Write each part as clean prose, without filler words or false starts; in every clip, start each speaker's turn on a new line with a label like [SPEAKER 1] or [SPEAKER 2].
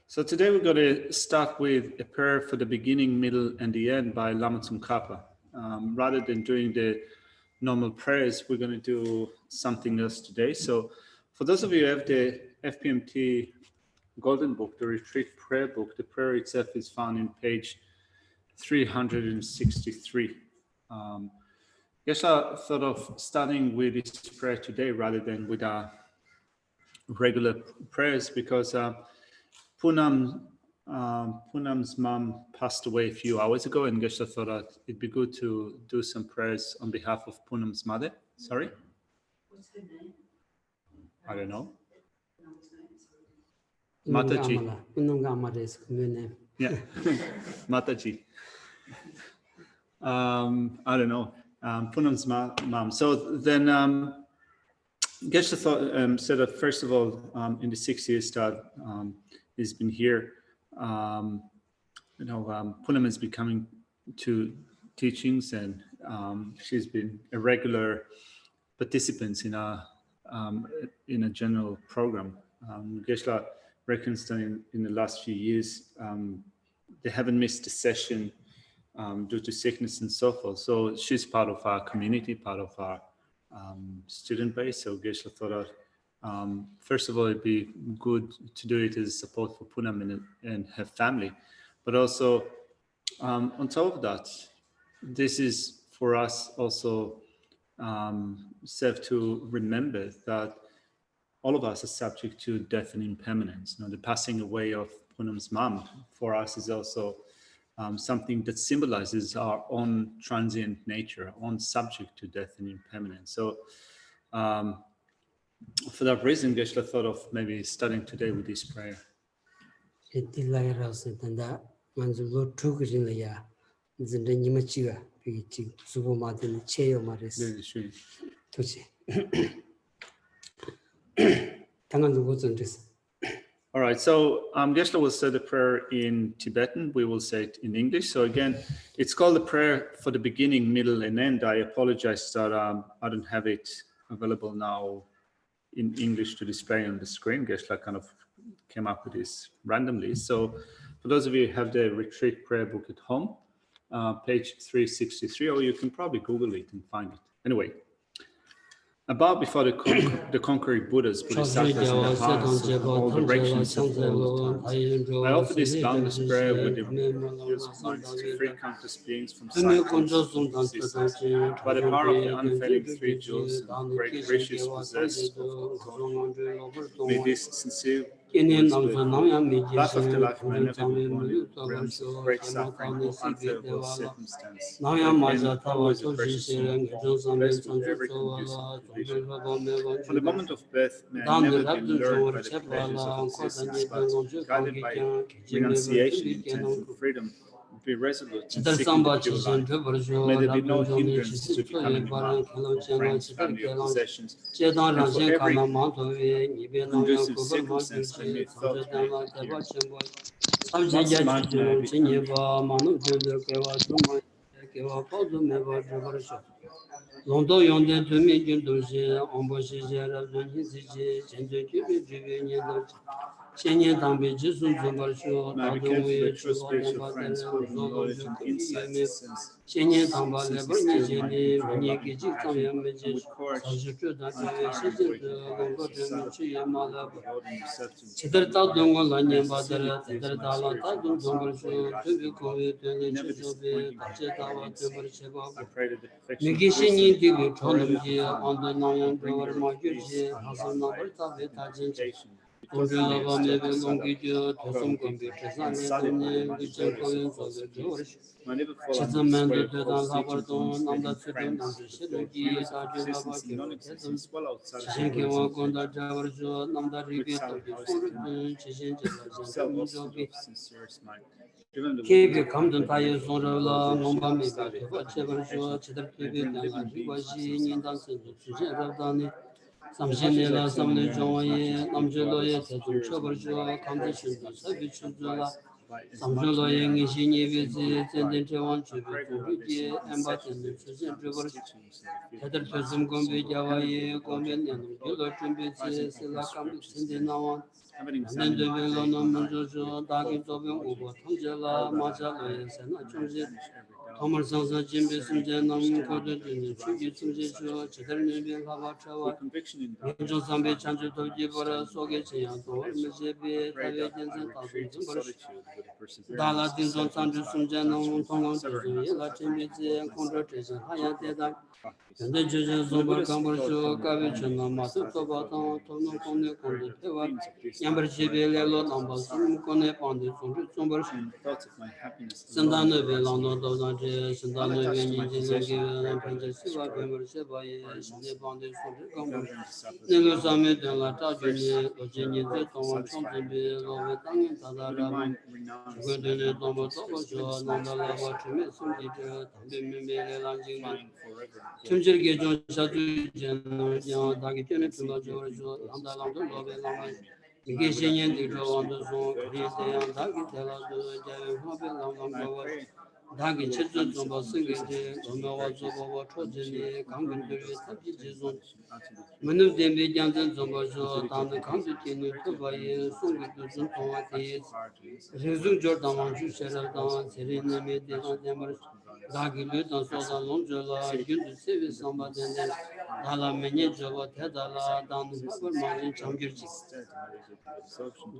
[SPEAKER 1] So today we're going to start with a prayer for the beginning, middle, and the end by Lama Tsongkhapa. Rather than doing the normal prayers, we're going to do something else today. So for those of you who have the FPMT Golden Book, the Retreat Prayer Book, the prayer itself is found in page 363. Geshe thought of starting with this prayer today rather than with our regular prayers because Punam's mom passed away a few hours ago, and Geshe thought that it'd be good to do some prayers on behalf of Punam's mother. Sorry?
[SPEAKER 2] What's her name?
[SPEAKER 1] I don't know.
[SPEAKER 3] Mataji.
[SPEAKER 1] Yeah, Mataji. I don't know. Punam's mom. So then Geshe thought, said that first of all, in the 6 years that he's been here, Punam is becoming to teachings, and she's been a regular participant in a general program. Geshe reckons that in the last few years, they haven't missed a session due to sickness and so forth. So she's part of our community, part of our student base. So Geshe thought that first of all, it'd be good to do it as support for Punam and her family. But also, on top of that, this is for us also serve to remember that all of us are subject to death and impermanence. The passing away of Punam's mom for us is also something that symbolizes our own transient nature, our own subject to death and impermanence. So for that reason, Geshe thought of maybe starting today with this prayer. All right, so Geshe will say the prayer in Tibetan. We will say it in English. So again, it's called the prayer for the beginning, middle, and end. I apologize that I don't have it available now in English to display on the screen. Geshe kind of came up with this randomly. So for those of you who have the retreat prayer book at home, page 363, or you can probably Google it and find it. Anyway, I bow before the conquering Buddhas, Bodhisattvas, and the hearts of all directions of all times. I offer this boundless prayer with the views of minds to free countless beings from silence and resistance. By the power of the unfailing three jewels and great riches possessed of all God, may this sincere life after life may never be born in realms of great suffering or unfavorable circumstance. Always a precious soul, blessed with every conducive condition. From the moment of birth, may I never be lured by the pleasures of existence, but guided by renunciation, intent, and freedom, be resolute in seeking the pure life. May there be no hindrance to becoming a monk, or friends, family, or possessions, and for every conducive circumstance, may my thought be pure. Once a monk, may I become
[SPEAKER 3] Londo yonde tumi gyundoshi, omboshi jera zunji ziji, chenje kyubi jibi nyendo, chenye tambi jisun zumbarshu, tadungwe chubo tenpa tere, zogo jukubi yume, chenye tamba lebar nijeni, runye giji tamya meji, saji chuda tewe, shiji te, londo tumi chiye malaba. Chidar tadungo lanyen badara, chidar tala tadung zumbarshu, tubi kowe tuni chuchobe, tache tawa tumbarshi babu. Migishini digu tonumji, ondo nayan gawar majuji, hasan nabar tabi tajinji. Undulava mebe longijo, tosum gombi tresane tuni, vijan koyin sobe jorish. Chizamendo tudan labardon, namda tsudun namda shirugi, taju lava kiwa ketum. Chishinki wa gonda javarjo, namda ribi tobi surutun, chishinki lajan mujobi. Kebi kamdun tayo sonravla, ngomba mebe teva chevarjo, chidar kebi tenla rivaji, nindan sendu sujen ravdani. Samshinela samne jongye, namjoloye tezum chevarjo, kamdi shundu sabi chuzula. Samjoloye ngishi nyevezi, zenden chewan chebi kumriti, emba tendu sujen rivarjo. Tedar tezum gombe javaye, gombe nyanum gilo chumbezi, sila kambi sindi nawan.
[SPEAKER 1] everything
[SPEAKER 3] then the
[SPEAKER 1] sounding
[SPEAKER 3] will
[SPEAKER 1] vague
[SPEAKER 3] on
[SPEAKER 1] and
[SPEAKER 3] Munjo, Dagi Tobi, Ubo, Tangela, Majalo, Sena, Chumzi, Thomas Sansa, Jimmy, Sunjanam, Kodu, Chugi, Sumji, Cheterni, Hava, Chava,
[SPEAKER 1] conviction in
[SPEAKER 3] Ninjo Sambi, Chanju, Toji, Bora, Sogechi, Mizibi, Tavi, Dala Dinjon Sanju, Sunjanam, Tongon, Yela, Chimizi, Contradiction, Hayateda. And the judges of Cambodia, Cavichana, Master Tobaton, Tono Kone Kone, Yamberjibele, Lambas, Kone Pondi, Sumbers, Sandana Velano, Dodanje, Sandana Venin, Panjasiva, Pembersiva, Nepandi, Nilusame de la Tajuni, Ogeni, the Tom, Chombi, Lovetang, Tadara, Gundene, Tomo, Tobo, Nondala, Chimison, Tambi, Lanjing. Chumjirgi John Shadu Jan, Dagitune to Lojo, Andalam, Love, Geshe, the Joe on the zone, Korean, Dagitella, Javan, Dagi Children, Singing, Omawa Zobo, Trojani, Kangan, Tapizon, Manu de Median Zobo, down the country, Tubai, Sungi, Tonati, Resume Jordan, Sheradan, Serena, Median, Dagi Lutan, Soda, Lonjola, Gundu, Civis, somebody, and then Dala Menejova, Tedala, down the Haber Mountain, Chamgirji.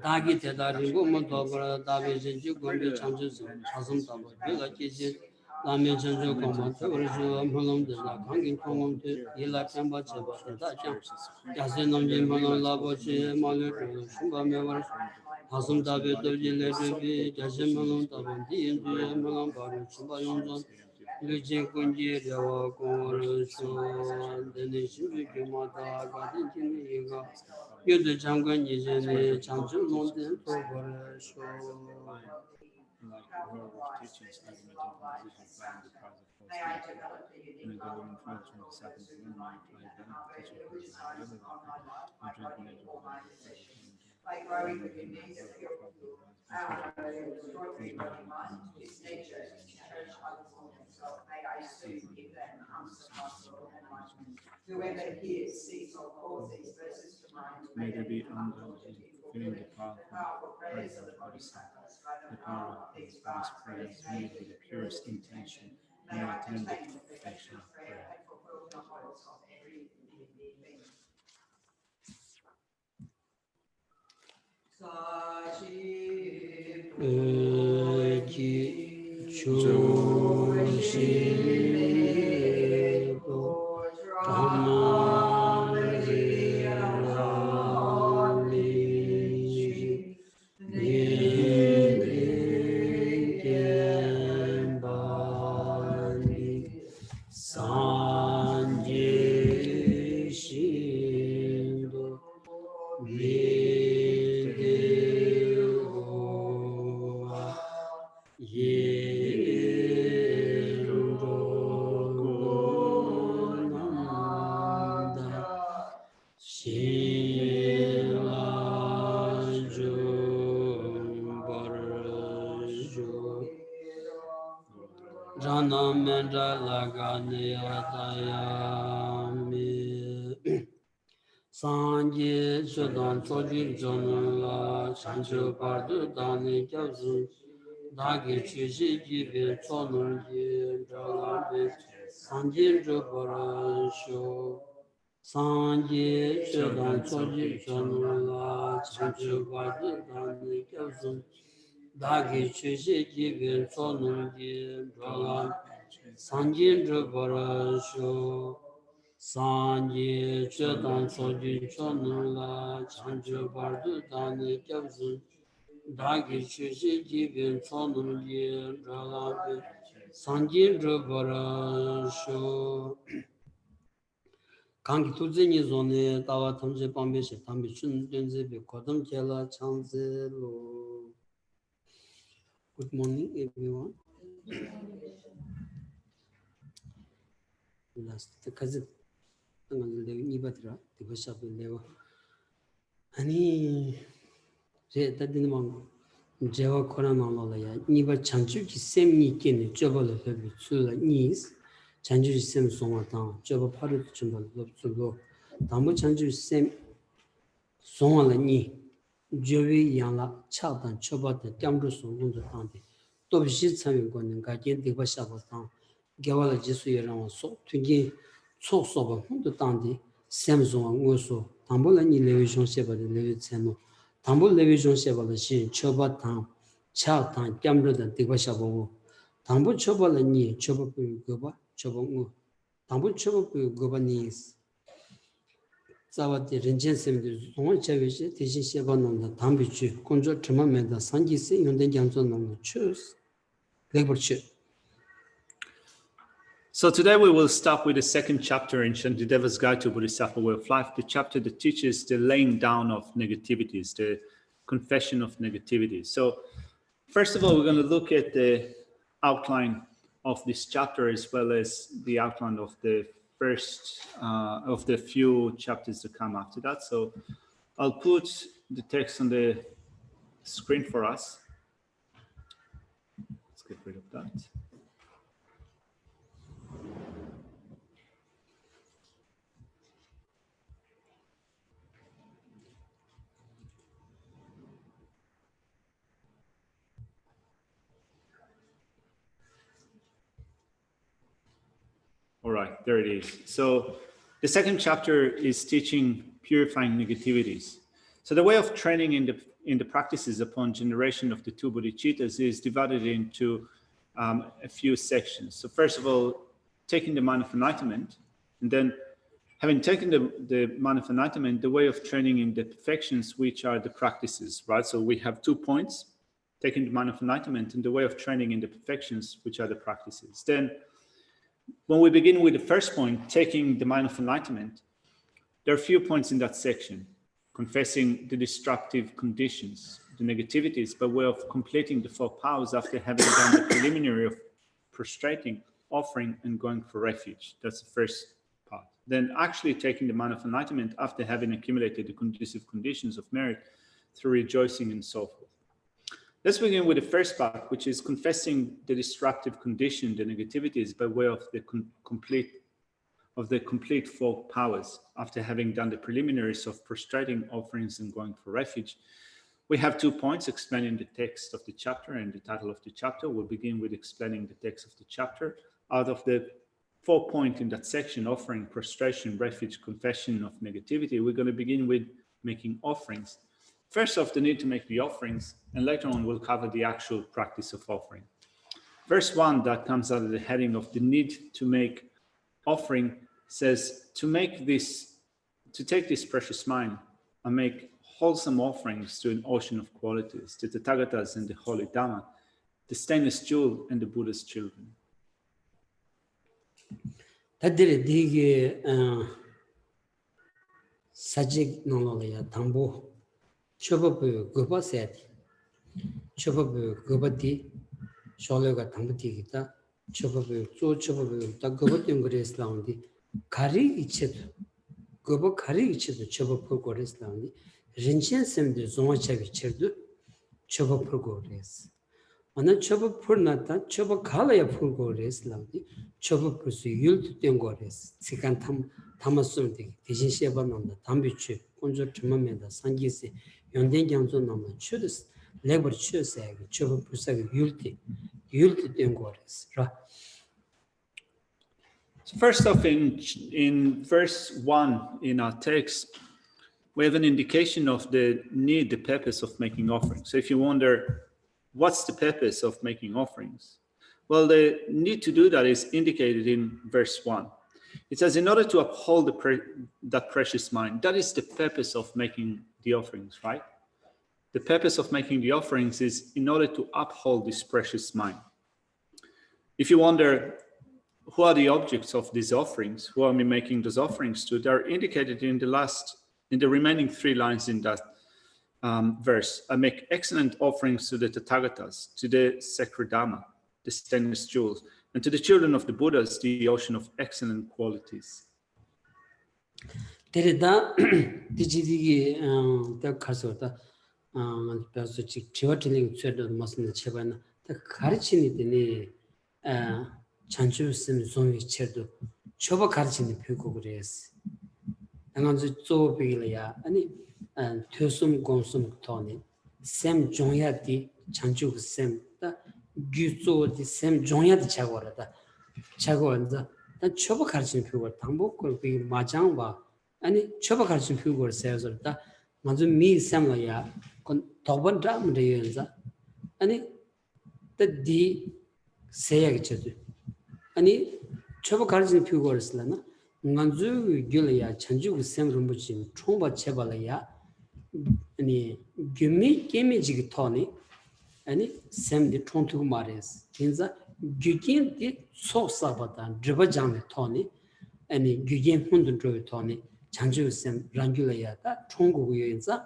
[SPEAKER 3] Dagi Tedari, Gomodobra, Davi, Gombi, Changes, Hazum Tabo, Villa Kitchen, Lamin Chanjo, Command, Orizo, Molom de la Kangin Common, Yela Kamba Cheba, Dacha, Yasin, Jimon, Labochi, Malu, Shumba Mevers. Hazım tabi dövcileri yaşamanın tabandı malın barı çıbayondan lüce kunci reva konuşan denişim hükümata kadın kimliğe yüzü çangın yüzünü çancı london tobarışo
[SPEAKER 2] like growing the means that you're extraordinary nature to cherish others more than yourself. May I soon give that answer possible and whoever hears, sees or calls these verses to mind, may they be feeling the powerful prayers of the Bodhisattvas, the power of these vast prayers made with the purest intention, may attain the perfection of prayer and fulfill the hopes of every living being. Sanje Shodan Chojin Jonula Sancho Pardu Dani Kyabsun Dagi Chushi Jibe Chonunji Jalabe Sanje Joparasho Sanje Shodan Chojin Jonula Sancho Pardu Dani Kyabsun Dagi Chushi Jibe Chonunji Jalabe Sanje Joparasho Sanje Chetan Choji Chonula Chanjo Bardu Dani Kyabsun Dagi Chushi Jibin Chonuli Ralabi Sanje Jobarasho Kanki Tuzini Zone Tawa Tamje Pambeshi Tambi Chun Denzebi Kodam Kela Chanzelo. Good morning everyone. Last cousin. 이바드라 디버샵을 내고 아니 제 다디는 제가 코로나로야 이바 chan주기 셈이 있겠네 저벌을 해비 출라 니스 chan주기 셈 송하다 저거 파르 좀 벌로 담보 chan주기 셈 송하라니
[SPEAKER 3] Jovi Yangla, Chatan, Chobat, Damrusu, Lundandi, Dobshi Samin, Guardian de Bashabatan, Gavala Jesuyaran, so to gain so sober, Hundandi, Samson, Woso, Tambulani Levision Sheba, the Levitseno, Tambul Levision Sheba, the Shin, Chobatan, Chatan, Damru, and Debashabo, Tambu Chobalani, Chobapu Goba, Chobongo, Tambu Chobapu Gobanese. Zawadi Rinchen Semdu, Zong Chavish, Tishin Sheba Nom, Tambichu, Conjo Trimamenda, Sanjisi, and the Janson Nom, choose labor chip.
[SPEAKER 1] So today we will start with the second chapter in Shantideva's Guide to Bodhisattva Way of Life, the chapter that teaches the laying down of negativities, the confession of negativities. So first of all, we're going to look at the outline of this chapter as well as the outline of the first of the few chapters to come after that. So I'll put the text on the screen for us. Let's get rid of that. All right, there it is. So the second chapter is teaching purifying negativities. So the way of training in the practices upon generation of the two bodhicittas is divided into a few sections. So first of all, taking the mind of enlightenment, and then having taken the mind of enlightenment, the way of training in the perfections, which are the practices, right? So we have 2 points, taking the mind of enlightenment and the way of training in the perfections, which are the practices. Then when we begin with the first point, taking the mind of enlightenment, there are a few points in that section, confessing the destructive conditions, the negativities, by way of completing the 4 powers after having done the preliminary of prostrating, offering, and going for refuge. That's the first part. Then actually taking the mind of enlightenment after having accumulated the conducive conditions of merit through rejoicing and so forth. Let's begin with the first part, which is confessing the destructive condition, the negativities, by way of the complete 4 powers after having done the preliminaries of prostrating, offerings, and going for refuge. We have 2 points explaining the text of the chapter and the title of the chapter. We'll begin with explaining the text of the chapter. Out of the 4 points in that section, offering, prostration, refuge, confession of negativity, we're going to begin with making offerings. First off, the need to make the offerings, and later on we'll cover the actual practice of offering. Verse 1 that comes out of the heading of the need to make offering says to take this precious mind and make wholesome offerings to an ocean of qualities, to the Tathagatas and the Holy Dhamma, the stainless jewel and the Buddha's children.
[SPEAKER 3] Tadiri digi sajik noloya tambo chobabu goba set chobabu gobati sholega tambati kita chobabu so chobabu ta gobatin gores laundi kari ichet goba kari ichet chobabu gores laundi rinchen semde zoma chavi cherdu chobabu gores ana chobabu nata choba khalaya phul gores laundi chobabu su yult ten gores sikan tamasum de dijin sheba namda tambichu konjo trimamenda sanjisi yonden janzo namda chudus labor chusag chobabu sag yult ten gores ra.
[SPEAKER 1] So first off, in verse 1 in our text, we have an indication of the purpose of making offerings. So if you wonder, what's the purpose of making offerings? Well, the need to do that is indicated in verse 1. It says, in order to uphold that precious mind, that is the purpose of making the offerings, right? The purpose of making the offerings is in order to uphold this precious mind. If you wonder, who are the objects of these offerings? Who are we making those offerings to? They're indicated in the remaining 3 lines in that verse. I make excellent offerings to the Tathagatas, to the sacred Dhamma, the stainless jewels, and to the children of the Buddhas, the ocean of excellent qualities.
[SPEAKER 3] Derida dijidi ta khasota paso chik chiwating chedo masna chebana ta kharchini dini chanchu sim zomi chedo choba kharchini phiko gres anganzu zo bigilya ani 퇴숨 공숨 토니 샘 종야디 장죽 샘다 규조디 샘 종야디 차고라다 차고한다 단 초보 가르치는 표고 당복을 그 마장과 아니 초보 가르치는 표고를 세워서다 먼저 미 샘로야 건 더번다문데 연자 아니 디 세야겠죠 아니 초보 가르치는 표고를 쓰려나 nganzu gyulaya chanju sem rumbuchi chongba chebalaya ani gyumi kemi jig toni ani sem di chongtu mares kinza gyugin di soksabata driba jang toni ani gyugin hundun dro toni chanju sem rangyulaya da chonggu yoinza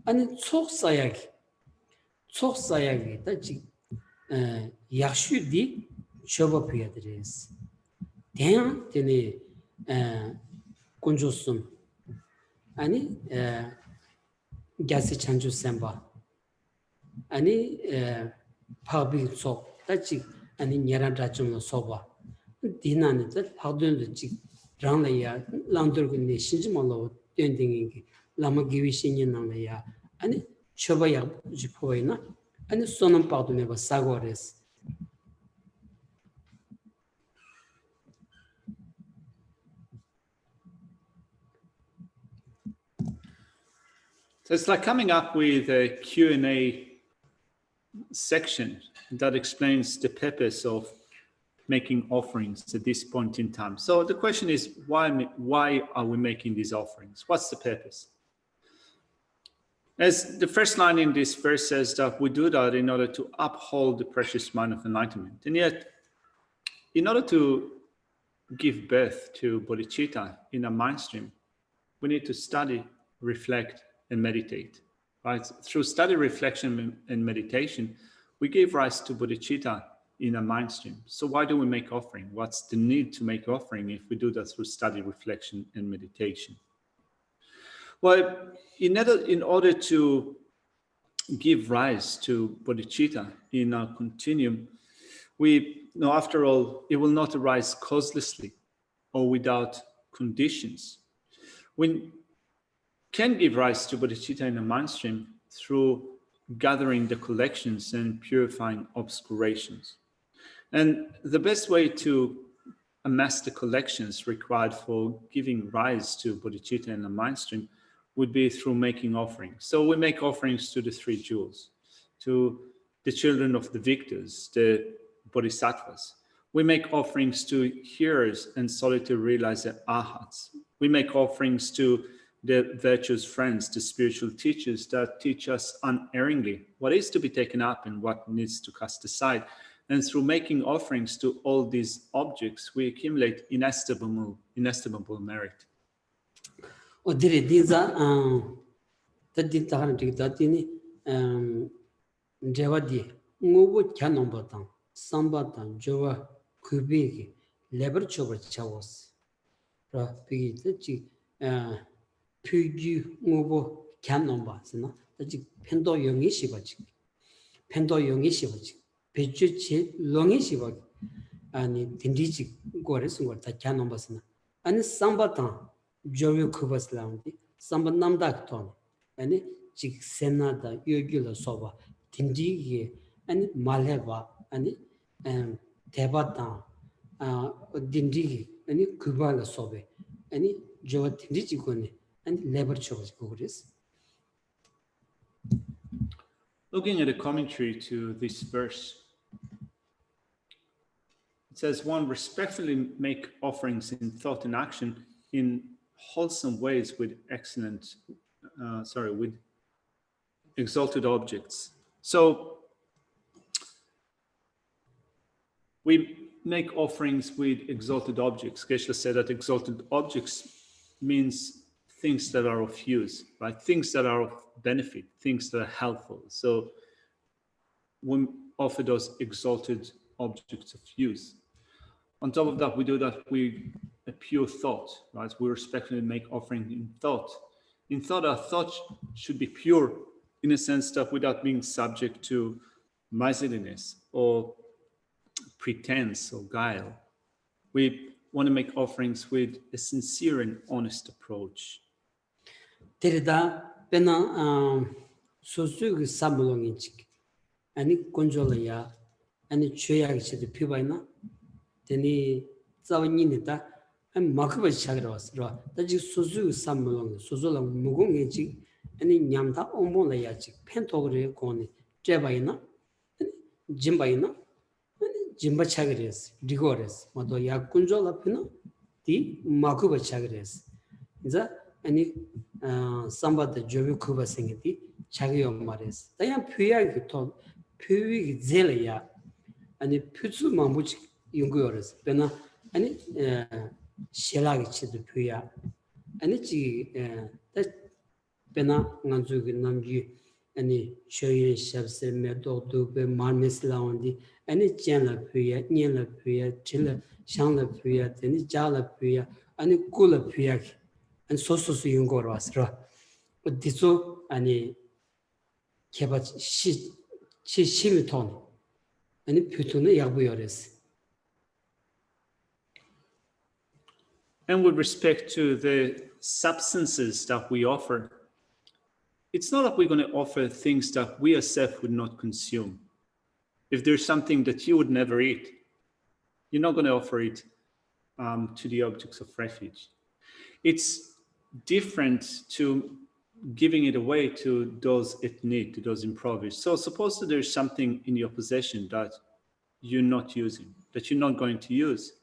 [SPEAKER 3] ani soksayagi da jig yakshu di choba piyadres den tene kunjusum 아니 Geshe chanju semba 아니 파비 속 따지 아니 녀란다 좀 소바 디나는 저 파도는 지 장래야 랑들군데 신지말로 된딩이 라마 기위신이 나야 아니 쳐봐야 지 보이나 아니 손은 파도네 봐 사고레스
[SPEAKER 1] So it's like coming up with a Q&A section that explains the purpose of making offerings at this point in time. So the question is, why are we making these offerings? What's the purpose? As the first line in this verse says that we do that in order to uphold the precious mind of enlightenment. And yet, in order to give birth to bodhicitta in a mind stream, we need to study, reflect, and meditate, right? Through study, reflection, and meditation, we give rise to bodhicitta in a mind stream. So why do we make offering? What's the need to make offering if we do that through study, reflection, and meditation? Well, in order to give rise to bodhicitta in our continuum, we know, after all, it will not arise causelessly or without conditions. We can give rise to bodhicitta in a mind stream through gathering the collections and purifying obscurations. And the best way to amass the collections required for giving rise to bodhicitta in a mind stream would be through making offerings. So we make offerings to the three jewels, to the children of the victors, the bodhisattvas. We make offerings to hearers and solitary realizer arhats. We make offerings to the virtuous friends, the spiritual teachers that teach us unerringly what is to be taken up and what needs to cast aside. And through making offerings to all these objects, we accumulate inestimable merit.
[SPEAKER 3] 어디에 디자 다디타한테 다티니 제와디 뭐고 캬놈바탄 삼바탄 저와 그비기 레버 초버 차워스 라 비기 뜻지 표규 뭐고 캬놈바스나 뜻지 펜도 용이 시바지 펜도 용이 시바지 배주치 롱이 시바 아니 딘디지 고레스 거다 캬놈바스나 아니 삼바탄 저위 쿠바슬라운디 삼바 남다크톤 아니 직 세나다 요규로 소바 딘디기 아니 말해봐 아니 대바다 딘디기 아니 쿠바라 소베 아니 저 딘디지고네 아니 레버 초고 그랬어.
[SPEAKER 1] Looking at a commentary to this verse, it says, one, respectfully make offerings in thought and action in wholesome ways with with exalted objects. So we make offerings with exalted objects. Geshe said that exalted objects means things that are of use, right? Things that are of benefit, things that are helpful. So we offer those exalted objects of use. On top of that, we do that with a pure thought, right? We respectfully make offering in thought. In thought, our thought should be pure in a sense that without being subject to miserliness or pretense or guile. We want to make offerings with a sincere and honest approach.
[SPEAKER 3] 데리다 pena sosu samulong chik ani conjola ya ani choya chid pibaina teni zawni ni ta makba chagros ro ta ji sosu samulong sosu la mugong chik ani nyamta ombo la ya chik pentogre koni jebaina jimbaina jimba chagres digores modo ya conjola pina ti makba chagres za ani samba the jobi kuba singiti chagyo mares tayam phuya gi to phuwi gi zelaya ani phutsu mambuch yunguyores pena ani shela gi chid phuya ani chi ta pena nganzu gi namgi ani choye shabse me do do be marmes laundi ani chenla phuya nyela phuya chila shangla phuya teni jala phuya ani kula phuya and so yungor wasra but diso ani keba shimi ton ani pyutuna yaguyores.
[SPEAKER 1] And with respect to the substances that we offer, it's not that we're going to offer things that we ourselves would not consume. If there's something that you would never eat, you're not going to offer it to the objects of refuge. It's different to giving it away to those in need, to those impoverished. So suppose that there's something in your possession that you're not using, that you're not going to use.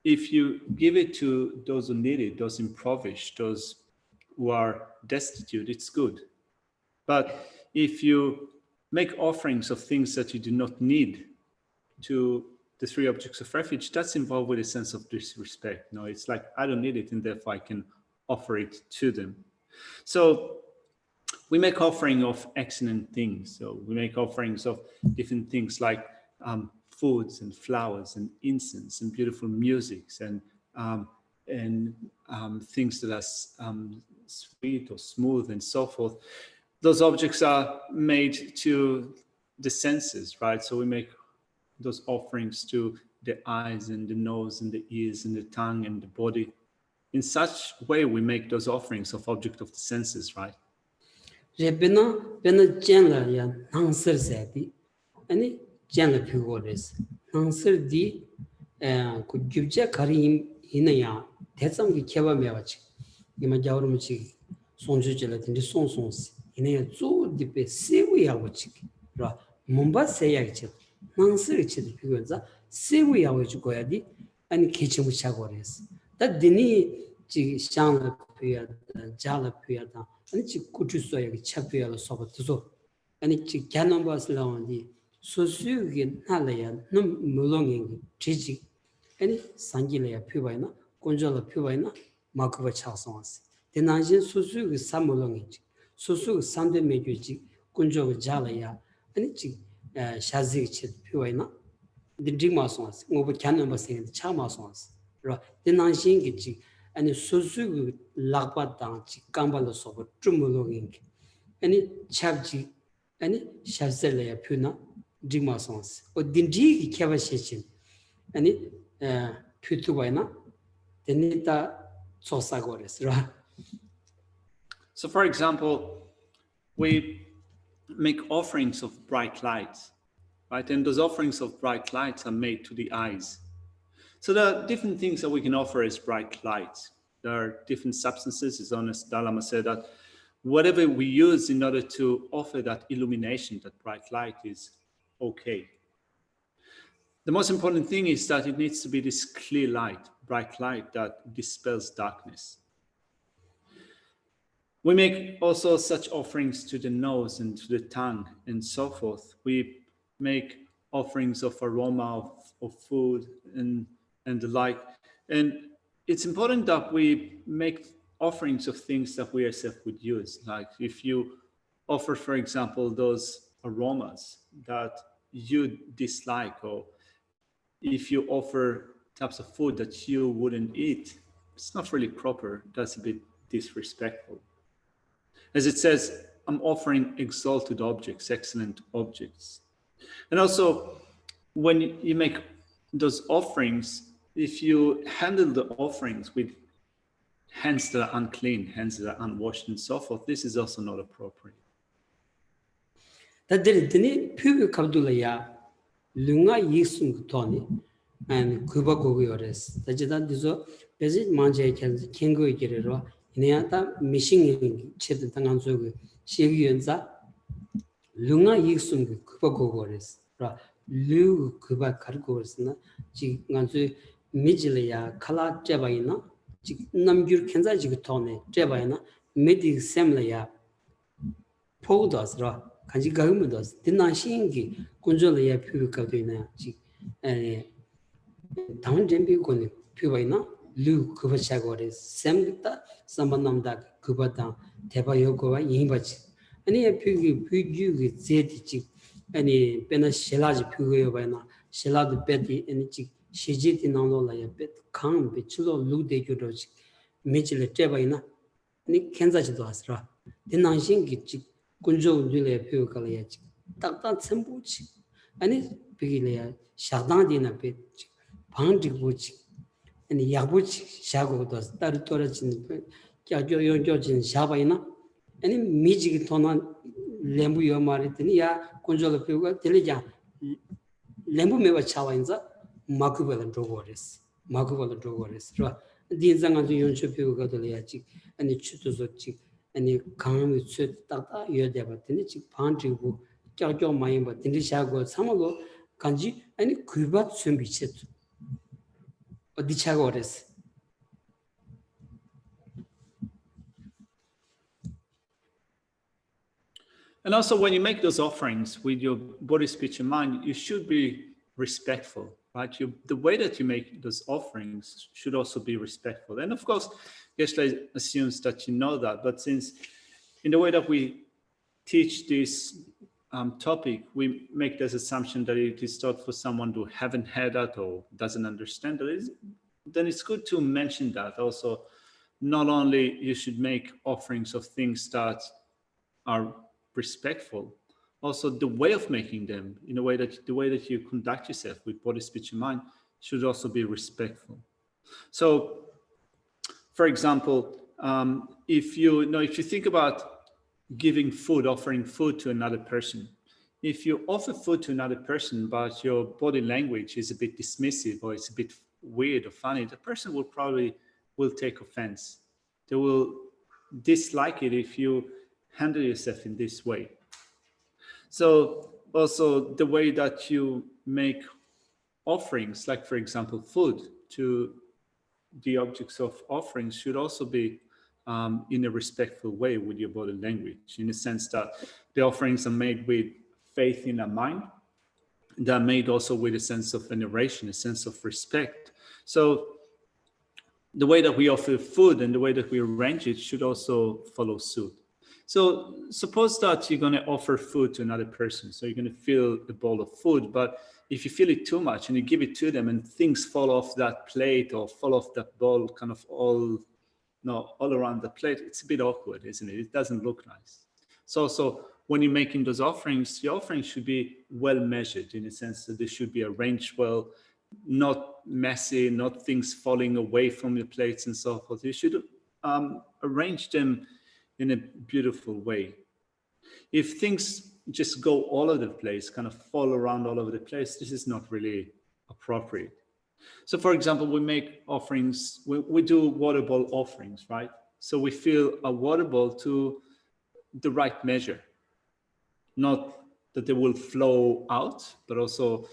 [SPEAKER 1] If you give it to those who need it, those impoverished, those who are destitute, it's good. But if you make offerings of things that you do not need to the three objects of refuge, that's involved with a sense of disrespect. No, it's like, I don't need it, and therefore I can offer it to them. So we make offering of excellent things. So we make offerings of different things like foods and flowers and incense and beautiful musics and things that are sweet or smooth and so forth. Those objects are made to the senses, right? So we make those offerings to the eyes and the nose and the ears and the tongue and the body. In such way, we make those offerings of object of the senses, right?
[SPEAKER 3] Rebena jenla ya nangsir sadi ani jenla pigores nangsir di ku gyubje kari ina ya tetsam ki keba mewachi ima jawrum chi sonju jela tindi sons ina ya zu dipe sewu ya wachi ra mumba seya chi nangsir chi pigoza sewu ya wachi goya di ani kechimu chagores da dini chi shangla piya jala piya da ani chi kuchu soya ki chapiya la soba tiso ani chi kyanambas lawandi sosuyu ki nalaya num mulongi chichi ani sangi la ya pibayna konjo la pibayna makuba chaksawasi tenanjin sosuyu ki sa mulongi chi sosuyu ki samde megyo chi konjo ki jala ya ani chi shazi ki chi pibayna dindik ma sawasi ngoba kyanambas yengi chakma sawasi tenanjin ki chi ani sosuyu lakpa dang chi kamba la soba chumulongi ani chabji ani shabsela ya pyuna digma sons o dindi ki keba shechin ani pyutu baina denita sosa gores ra.
[SPEAKER 1] So for example, we make offerings of bright lights, right? And those offerings of bright lights are made to the eyes. So there are different things that we can offer as bright lights. There are different substances. It's honest, Dalai said that whatever we use in order to offer that illumination, that bright light, is okay. The most important thing is that it needs to be this clear light, bright light that dispels darkness. We make also such offerings to the nose and to the tongue and so forth. We make offerings of aroma, of food and the like. And it's important that we make offerings of things that we ourselves would use. Like if you offer, for example, those aromas that you dislike, or if you offer types of food that you wouldn't eat, it's not really proper. That's a bit disrespectful. As it says, I'm offering exalted objects, excellent objects. And also, when you make those offerings, if you handle the offerings with hands that are unclean, hands that are unwashed, and so forth. This is also not appropriate.
[SPEAKER 3] 다들이 표기 갑둘이야 lunga yisung 토니 and kuba gogores 다지다 디조 베지 만제 켄고 이기르로 이내야다 미싱 체드 당한 소고 시기연자 lunga yisung kuba gogores 라 lu kuba 가르고스나 지 간주 미질이야 칼라 제바이나 지 남규 켄자 지 토네 제바이나 메디 셈라야 포도스라 간지 가음도 dinan신기 군절에 표기가 있나요? 지 당은 준비고는 표기나 루 그것하고래 샘다 삼반남다 그바다 대바요고와 인바지 아니 표기 제디지 아니 베나 실라지 표기요 바나 실라도 베디 아니 지 시지티 나노라야 베칸 비출로 루데교로지 미질에 제바이나 아니 켄자지도 하스라 dinan신기 지 군조 줄에 표기가야 지 딱딱 첨부지 아니 비기래야 샤당디나 베 방지부지 아니 야부지 샤고도 따로 떨어진 껴줘진 샤바이나 아니 미지기 토난 렘부여 말했더니 야 군조로 표기가 들리자 렘부 메와 차와인자 마크벌은 도고레스 라 디장한테 연출 표기가 들려야지 아니 추도서지 아니 강음이 딱딱 이어져 봤더니 지 방지부 껴줘 많이 봤더니 샤고 삼하고 간지 아니 그바 준비체 어디 차고 그랬어
[SPEAKER 1] And also when you make those offerings with your body, speech, and mind, you should be respectful, right? The way that you make those offerings should also be respectful. And of course, Geshe assumes that you know that, but since in the way that we teach this topic, we make this assumption that it is taught for someone who haven't had that or doesn't understand that, then it's good to mention that also. Not only you should make offerings of things that are respectful, also the way of making them, in a way that the way that you conduct yourself with body, speech, and mind should also be respectful. So, for example, if you think about giving food, offering food to another person, if you offer food to another person, but your body language is a bit dismissive or it's a bit weird or funny, the person will take offense. They will dislike it if you handle yourself in this way. So also the way that you make offerings, like for example, food to the objects of offerings should also be in a respectful way with your body language, in the sense that the offerings are made with faith in our mind. They're made also with a sense of veneration, a sense of respect. So the way that we offer food and the way that we arrange it should also follow suit. So suppose that you're going to offer food to another person. So you're going to fill a bowl of food, but if you fill it too much and you give it to them and things fall off that plate or fall off that bowl kind of all around the plate, it's a bit awkward, isn't it? It doesn't look nice. So also when you're making those offerings, your offerings should be well measured in the sense that they should be arranged well, not messy, not things falling away from your plates and so forth. You should arrange them in a beautiful way. If things just go all over the place, kind of fall around all over the place, this is not really appropriate. So for example, we make offerings, we do water bowl offerings, right? So we fill a water bowl to the right measure, not that they will flow out, but also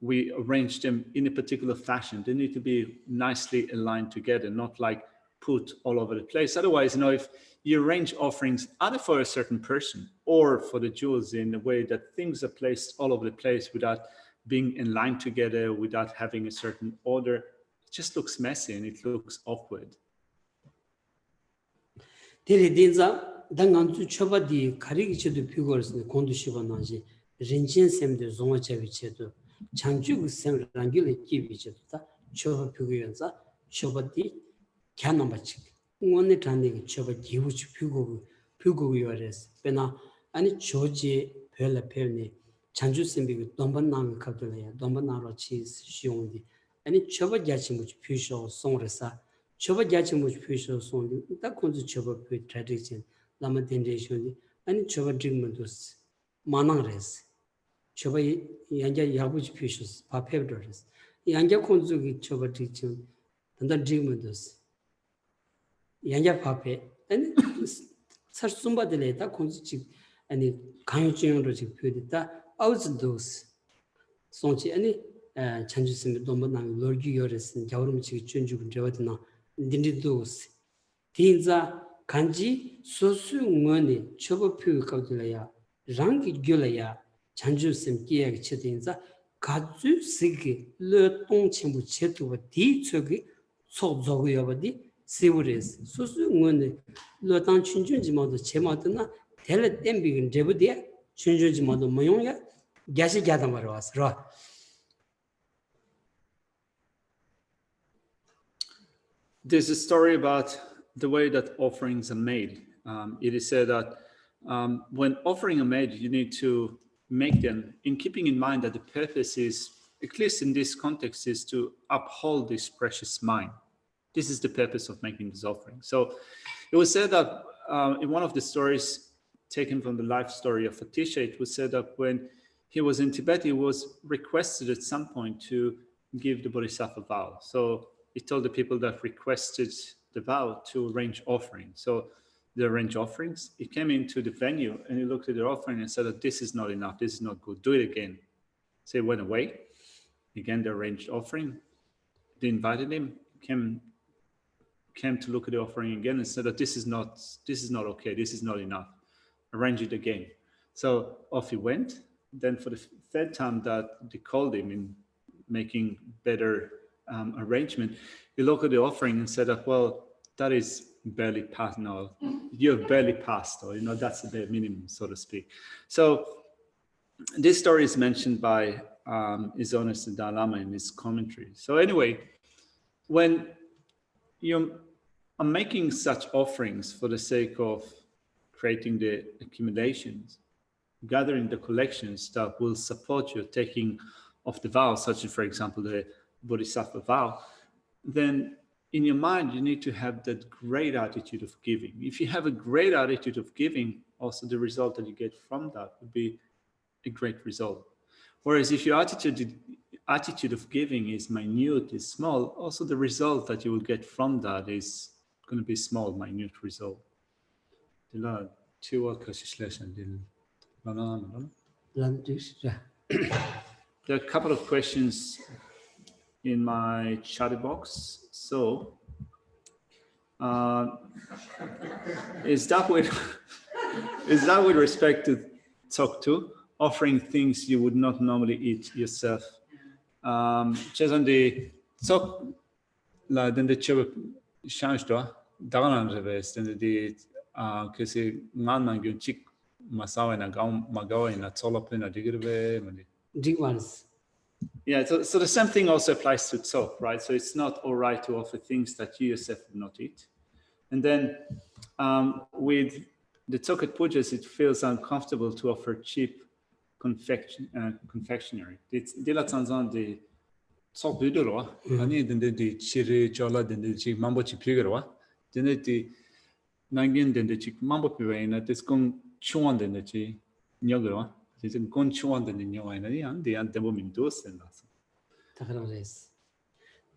[SPEAKER 1] we arrange them in a particular fashion. They need to be nicely aligned together, not like put all over the place. Otherwise, if you arrange offerings either for a certain person or for the jewels in a way that things are placed all over the place without being in line together, without having a certain order, it just looks messy and it looks awkward.
[SPEAKER 3] 당간주 초바디 가리기체도 피고르스네 곤두시바나지 렌진샘데 종어체비체도 장주그 샘 랑길에 끼비체도다 초바 피고연자 초바디 캬nom바치 원네 단데 초바 기부치 피고요레스 베나 아니 조지 별라 별네 장주샘비 domban나미 카들이야 domban나로 치스 시용디 아니 초바 자치무치 피쇼 송레사 choba jachi much pisho sondi ta kunzu choba pi tradition lama generation ani choba drigmandos manang res choba yanja yabuj pishos pa pebdores yanja kunzu gi choba tradition tanda drigmandos yanja pape ani sar sumba dele ta kunzu chi ani kanyo chingro chi pyodi ta outdoors 송치 아니 찬주스미 dombanang lorgi yores gyawrum chi chunju jawatna dindidos tinza kanji sosu ngone chobopyu kaudlaya rangi gyolaya 찬주스미 kiya chedinza 가주 시기 le tong chimbu chetuba di chogi so zogu yobadi siwres sosu ngone le tang chunjunji modo chematna tele tembigin jebudia chunjunji modo moyongya Geshe was right.
[SPEAKER 1] There's a story about the way that offerings are made. It is said that when offering are made, you need to make them in keeping in mind that the purpose is, at least in this context, is to uphold this precious mind. This is the purpose of making this offering. So it was said that in one of the stories taken from the life story of Atisha, it was said that when he was in Tibet, he was requested at some point to give the Bodhisattva vow. So he told the people that requested the vow to arrange offerings. So they arranged offerings. He came into the venue and he looked at their offering and said that this is not enough, this is not good, do it again. So he went away. Again, they arranged offering. They invited him, came to look at the offering again and said that this is not okay, this is not enough. Arrange it again. So off he went. Then for the third time that they called him in making better arrangement, he looked at the offering and said that, well, that is barely passed. No, you have barely passed, or that's the minimum, so to speak. So this story is mentioned by His Holiness the Dalai Lama in his commentary. So anyway, when you are making such offerings for the sake of creating the accumulations, gathering the collections that will support your taking of the vow, such as, for example, the Bodhisattva vow, then in your mind, you need to have that great attitude of giving. If you have a great attitude of giving, also the result that you get from that would be a great result. Whereas if your attitude of giving is minute, is small, also the result that you will get from that is going to be small, minute result. There are a couple of questions in my chat box. So, is that with respect to talk to offering things you would not normally eat yourself? Just on the talk, like then the chub change to dagan reverse then the kasi man gyun chik masawa na magawa na tolop na digirbe
[SPEAKER 3] Digwans.
[SPEAKER 1] Yeah, so the same thing also applies to tzok, right? So it's not all right to offer things that you yourself would not eat. And then with the tzok at pujas, it feels uncomfortable to offer cheap confectionery. It's dilatanzan the tzok bidoro, ani then the chiri chola then the chik mambo chipigoro, then the nangin then the chik mambo piwaina, this kung chuan then the chi nyogoro. 지금 건축원들은 영화에는 안 돼, 안 되면 도스는 나서.
[SPEAKER 3] 다그러면서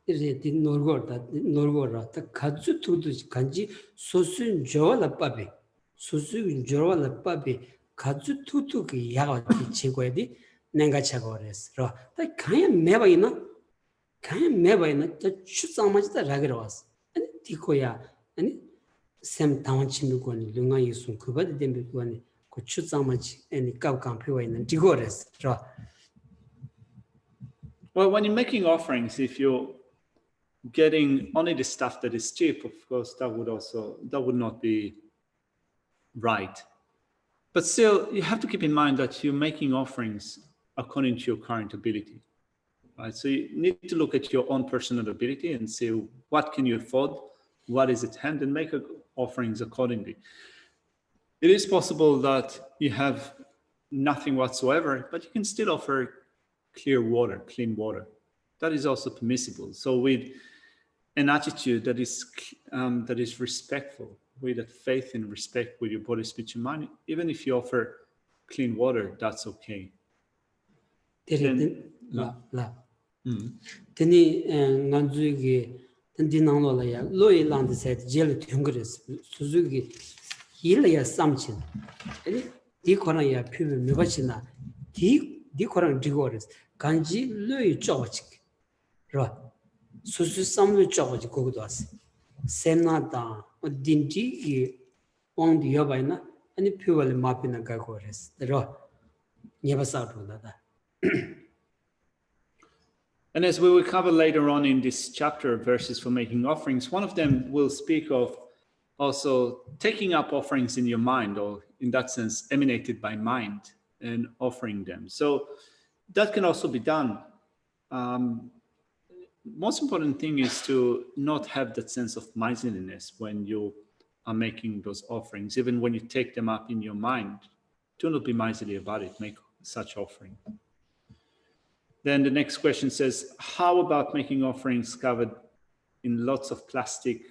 [SPEAKER 3] 이제 노르고라 딱 가주 두두 간지 소순 조라빠비 소순 조라빠비 가주 두두 그 야가 제거해디 내가 차거랬어. 딱 가야 매바이나 저 추상마지다 라그러 왔어. 아니 디코야 아니 샘 타원 친구고니 릉아 이순 그바데 뎀비고니
[SPEAKER 1] Well, when you're making offerings, if you're getting only the stuff that is cheap, of course, that would not be right. But still, you have to keep in mind that you're making offerings according to your current ability, right? So you need to look at your own personal ability and see what can you afford, what is at hand, and make offerings accordingly. It is possible that you have nothing whatsoever, but you can still offer clean water. That is also permissible. So with an attitude that is respectful, with that faith and respect with your body, speech, and mind. Even if you offer clean water, that's okay.
[SPEAKER 3] Then, Teni Nanzugi, Tendinanolaya, Loy Land said, Jelly Tunguris, Suzuki, Hilaya Samchin, Dikoraya Pubi Mivachina, Dikoran Digoris, Kanji Loy George, Ra, Susu Samu George Gogodas, Senata, or Dinji on the Yobina, and the Puel Mapina Gagores, the Ra, never saw that.
[SPEAKER 1] And as we will cover later on in this chapter, verses for making offerings, one of them will speak of also taking up offerings in your mind, or in that sense, emanated by mind, and offering them. So that can also be done. Most important thing is to not have that sense of miserliness when you are making those offerings. Even when you take them up in your mind, do not be miserly about it. Make such offering. Then the next question says, how about making offerings covered in lots of plastic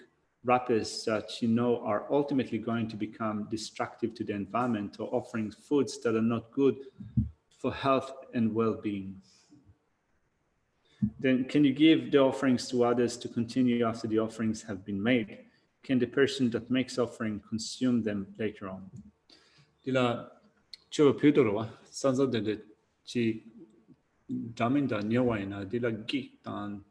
[SPEAKER 1] wrappers that you know are ultimately going to become destructive to the environment, or offering foods that are not good for health and well-being? Then can you give the offerings to others to continue after the offerings have been made? Can the person that makes offering consume them later on? Dila cho pudoro sanza de chi daminda nyowaina dila gi tan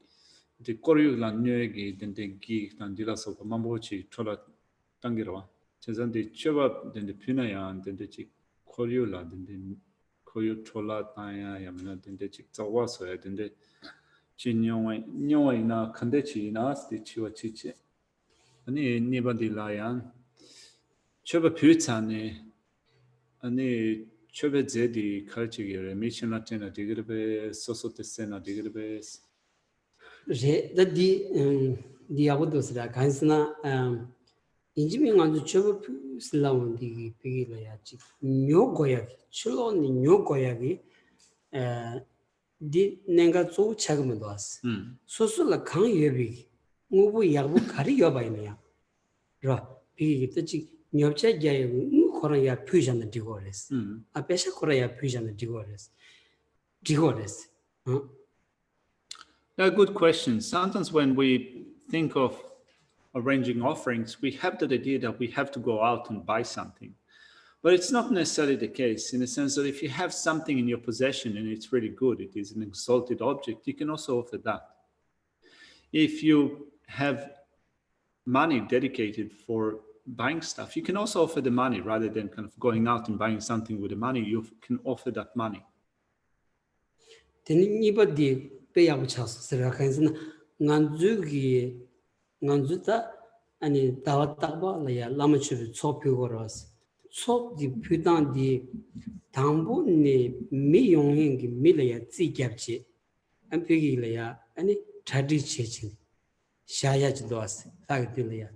[SPEAKER 1] de koryu la nyoegi den de gi tan dila so mambochi chola tangiro chezan de choba den de punaya den de chi koryu la den de koryu chola tanya yamna den de chi tsawa so ya den de chi nyowaina kandechi na sti chiwa chiche ani nibadila yan choba putane ani chobe zedi kalchigere mission atena digirbe sosotesena digirbe
[SPEAKER 3] Re da di agudos ra kansna injimi ngandu chobo slawn di pigila ya chi nyo goya chulo ni nyo goya gi di nenga zo chagme dos sosula khang yebi ngubu yabu khari yobayne ya ra pigi ta chi nyobcha gaya koran ya phujan de digores a pesha koran ya phujan de digores
[SPEAKER 1] A good question. Sometimes when we think of arranging offerings, we have that idea that we have to go out and buy something. But it's not necessarily the case, in the sense that if you have something in your possession and it's really good, it is an exalted object, you can also offer that. If you have money dedicated for buying stuff, you can also offer the money rather than kind of going out and buying something with the money. You can offer that money.
[SPEAKER 3] Peyabu chas sira kansna nganzugi nganzuta ani dawa takba la ya lama chubi chopi goros chop di phudan di dambu ni mi yongeng gi mi la ya tsi gyapchi an pegi la ya ani thadi chechin shaya chi dos tag di la ya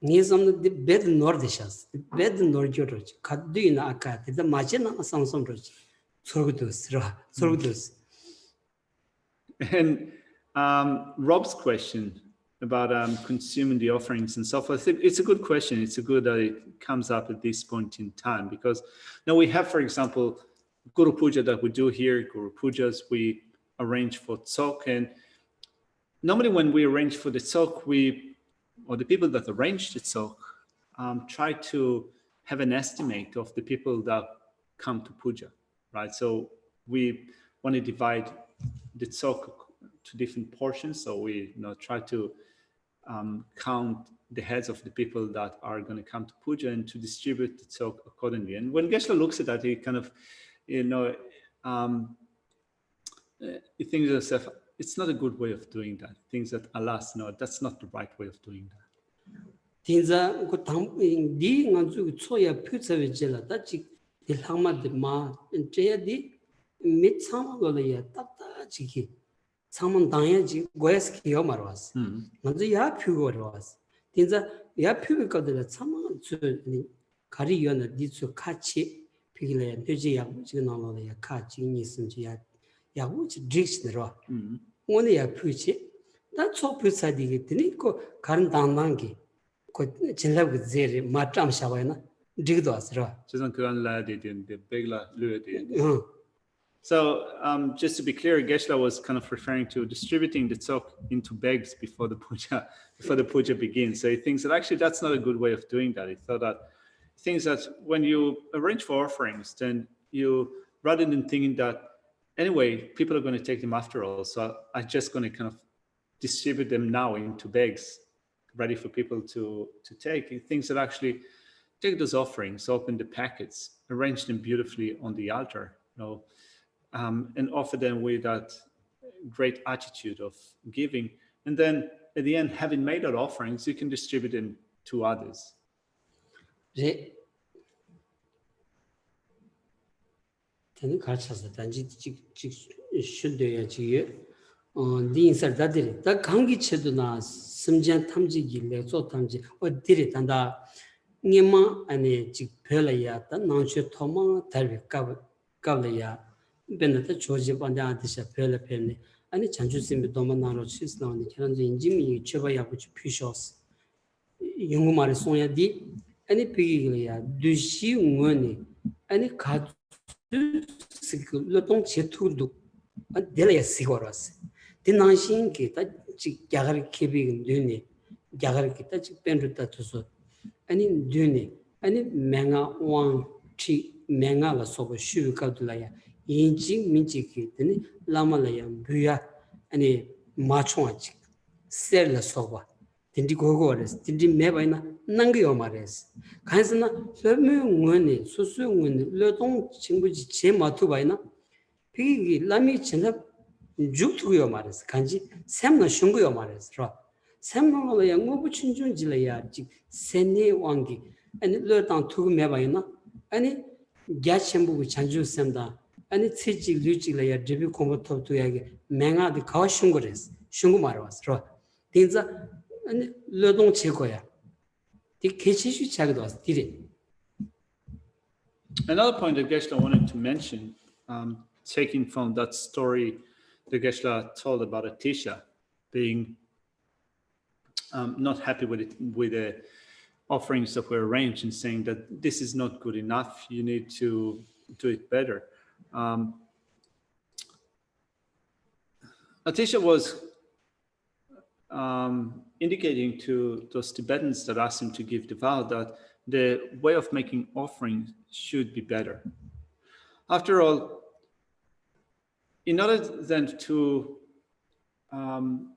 [SPEAKER 3] ni sam di bed nordishas bed nordjoroj kaddu na aka de majena samsam roj sorgudus ra sorgudus.
[SPEAKER 1] And Rob's question about consuming the offerings and so forth, it's a good question. It's a good that it comes up at this point in time, because now we have, for example, Guru Puja that we do here, Guru Pujas, we arrange for tzok. And normally when we arrange for the tzok, or the people that arrange the tzok, try to have an estimate of the people that come to puja, right? So we want to divide the tzok to different portions, so we try to count the heads of the people that are going to come to puja and to distribute the tzok accordingly. And when Geshe looks at that, he kind of, he thinks to himself, it's not a good way of doing that. Things that, alas, no, that's not the right way of doing that.
[SPEAKER 3] Tinza ko tam di nganzu choya phutsawe jela ta chi dilhama de ma treya di mit sam lo ya tapta chi ki samon daya ji goyas ki yo marwas nganzu ya phugo ros tinza ya phugo ko de samon chu ni kari yo na di chu khachi phigile de ji ya ji na lo ya kha ji ni sim ji ya wu chi drish ne ro ngone ya phuchi That's all precisely. Tiniko Karan Danangi. Chinlab with Zeri, Matam Shavana, Digdosra.
[SPEAKER 1] So just to be clear, Geshe was kind of referring to distributing the tzok into bags before the puja begins. So he thinks that actually that's not a good way of doing that. He thinks that when you arrange for offerings, then you, rather than thinking that anyway people are going to take them after all, so I'm just going to kind of distribute them now into bags, ready for people to take. He thinks that actually take those offerings, open the packets, arrange them beautifully on the altar, and offer them with that great attitude of giving. And then at the end, having made that offerings, you can distribute them to others.
[SPEAKER 3] Benata George Bandisha Pele Penny, and the Chanchus in the Domanaro Chisna, and the Karan in Jimmy Chevaya, which Pishos Yungumari Sonia di, any Pigilia, do she money, any cat Leton Chetudu, a Delia Sigoras. The Nanshin Kita, Jagari Kibig Duni, Jagari Kita, Penruta to so, and in Duni, any manga one chi manga la soba shu Kaudulaya. Injing Minchiki, Lamalaya, Buya, and a Machonch, Sella Soba, Tindigores, Tindimebana, Nangiomares. Kansana, Femu, Susu, Leton, Chimbuji, Chema Tubaina, Piggy, Lami Chinap, Jutuyo Mares, Kanji, Samna Shunguyo Mares, drop. Samalaya, Mobuchinjun Jilaya, Sene Wangi, and Leton Tu Mebaina, and Gachambu Chanju Semda. And it's Hiji Luchilaya, Debu Komoto to Yagi, Manga the Kawashungores, Shungumaras, Tinza and Lodon Chekoya. The Kishishu Chagdos did it.
[SPEAKER 1] Another point that Geshe wanted to mention, taking from that story that Geshe told about Atisha being not happy with the offerings that were arranged and saying that this is not good enough, you need to do it better. Atisha was indicating to those Tibetans that asked him to give the vow that the way of making offerings should be better. After all, in order then to,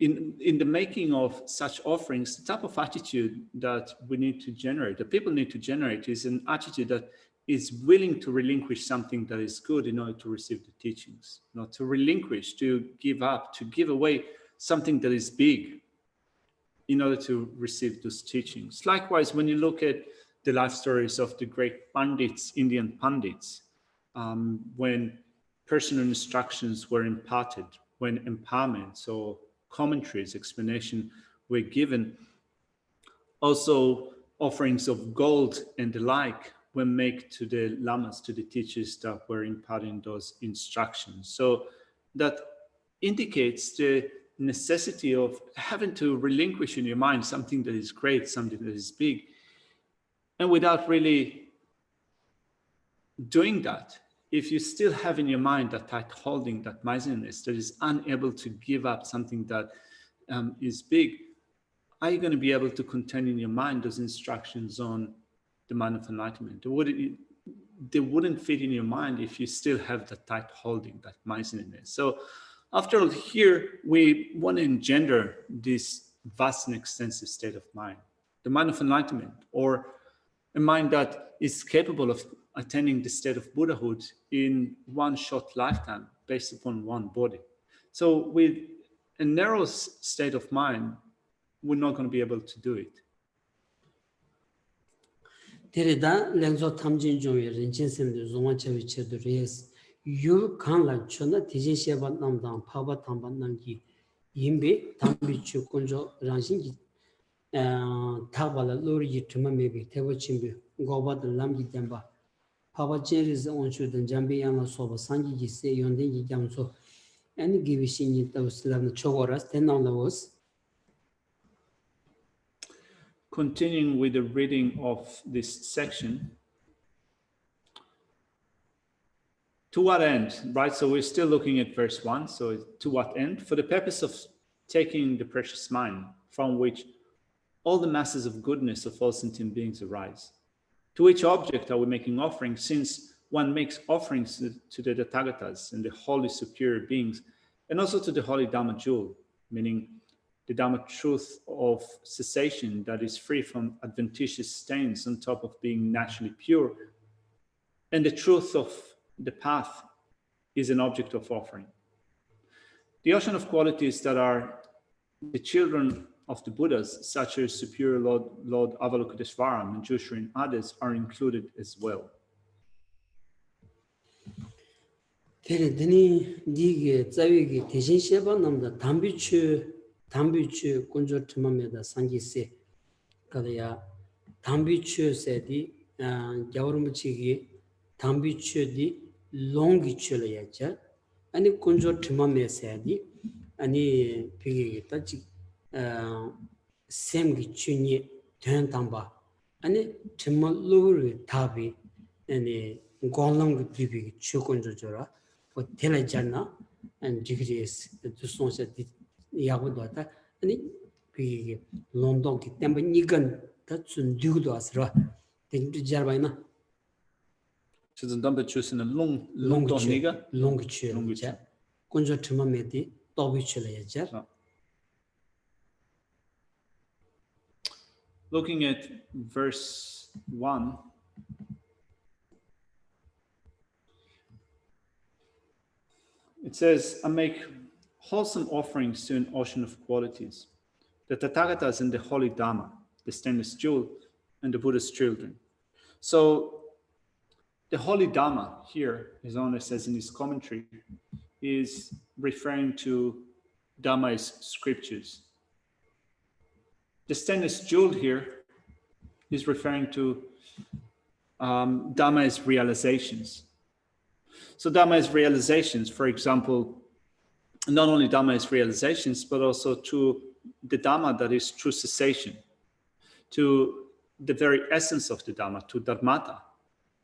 [SPEAKER 1] in the making of such offerings, the type of attitude that we need to generate, that people need to generate, is an attitude that is willing to relinquish something that is good in order to receive the teachings, not to relinquish, to give up, to give away something that is big in order to receive those teachings. Likewise, when you look at the life stories of the great Pandits, Indian Pandits, when personal instructions were imparted, when empowerments or commentaries, explanation were given, also offerings of gold and the like were made to the lamas, to the teachers that were imparting those instructions. So that indicates the necessity of having to relinquish in your mind something that is great, something that is big, and without really doing that, if you still have in your mind that tight holding, that miserliness, that is unable to give up something that is big, are you going to be able to contain in your mind those instructions on the mind of enlightenment? They wouldn't fit in your mind if you still have that tight holding, that miserliness. So after all, here we want to engender this vast and extensive state of mind, the mind of enlightenment, or a mind that is capable of attaining the state of Buddhahood in one short lifetime based upon one body. So with a narrow state of mind, we're not going to be able to do it.
[SPEAKER 3] Derida Lenzo Tamjin Joy, Rinchen de Zomacheviche de Res, you can't like Chona, Tijin Shebat Namdan, Pava Tamban Nangi, Yimbe, Tambichu Kunjo, Ranshingi, Tabala, Lori Tuma maybe, Tewachimbi, Goba the Lamgi Demba, Pava Jerry's on shoot and Jambi and Soba, Sanji say Yondengi Jamso, and give Shin those 11 Chogoras, 10 on the was,
[SPEAKER 1] continuing with the reading of this section. To what end, right? So we're still looking at verse 1. So to what end? For the purpose of taking the precious mind, from which all the masses of goodness of all sentient beings arise. To which object are we making offerings, since one makes offerings to the Tathagatas and the holy superior beings, and also to the holy Dhamma jewel, meaning the Dhamma truth of cessation that is free from adventitious stains on top of being naturally pure, and the truth of the path is an object of offering. The ocean of qualities that are the children of the Buddhas, such as Superior Lord Avalokiteshvara, Manjushri, and others, are included as well.
[SPEAKER 3] sem기 춘이 된 담바 아니 정말 로를 답이 아니 고랑그 비비 추건조저라 뭐 텔레잖아 and degrees to sonse 야고도다 아니 비 론동기 때문에 이건 다준 두고도 왔어 된지 잘 봐이나
[SPEAKER 1] So the number chosen a long niga
[SPEAKER 3] long 자 건조 트마메디 도비출해야지
[SPEAKER 1] Looking at verse 1, it says, I make wholesome offerings to an ocean of qualities, the Tathagatas and the holy Dhamma, the stainless jewel, and the Buddha's children. So the holy Dhamma here, as Honor says in his commentary, is referring to Dhamma's scriptures. The stainless jewel here is referring to Dhamma's realizations. So Dhamma's realizations, for example, not only Dhamma's realizations, but also to the Dhamma that is true cessation, to the very essence of the Dhamma, to Dharmata,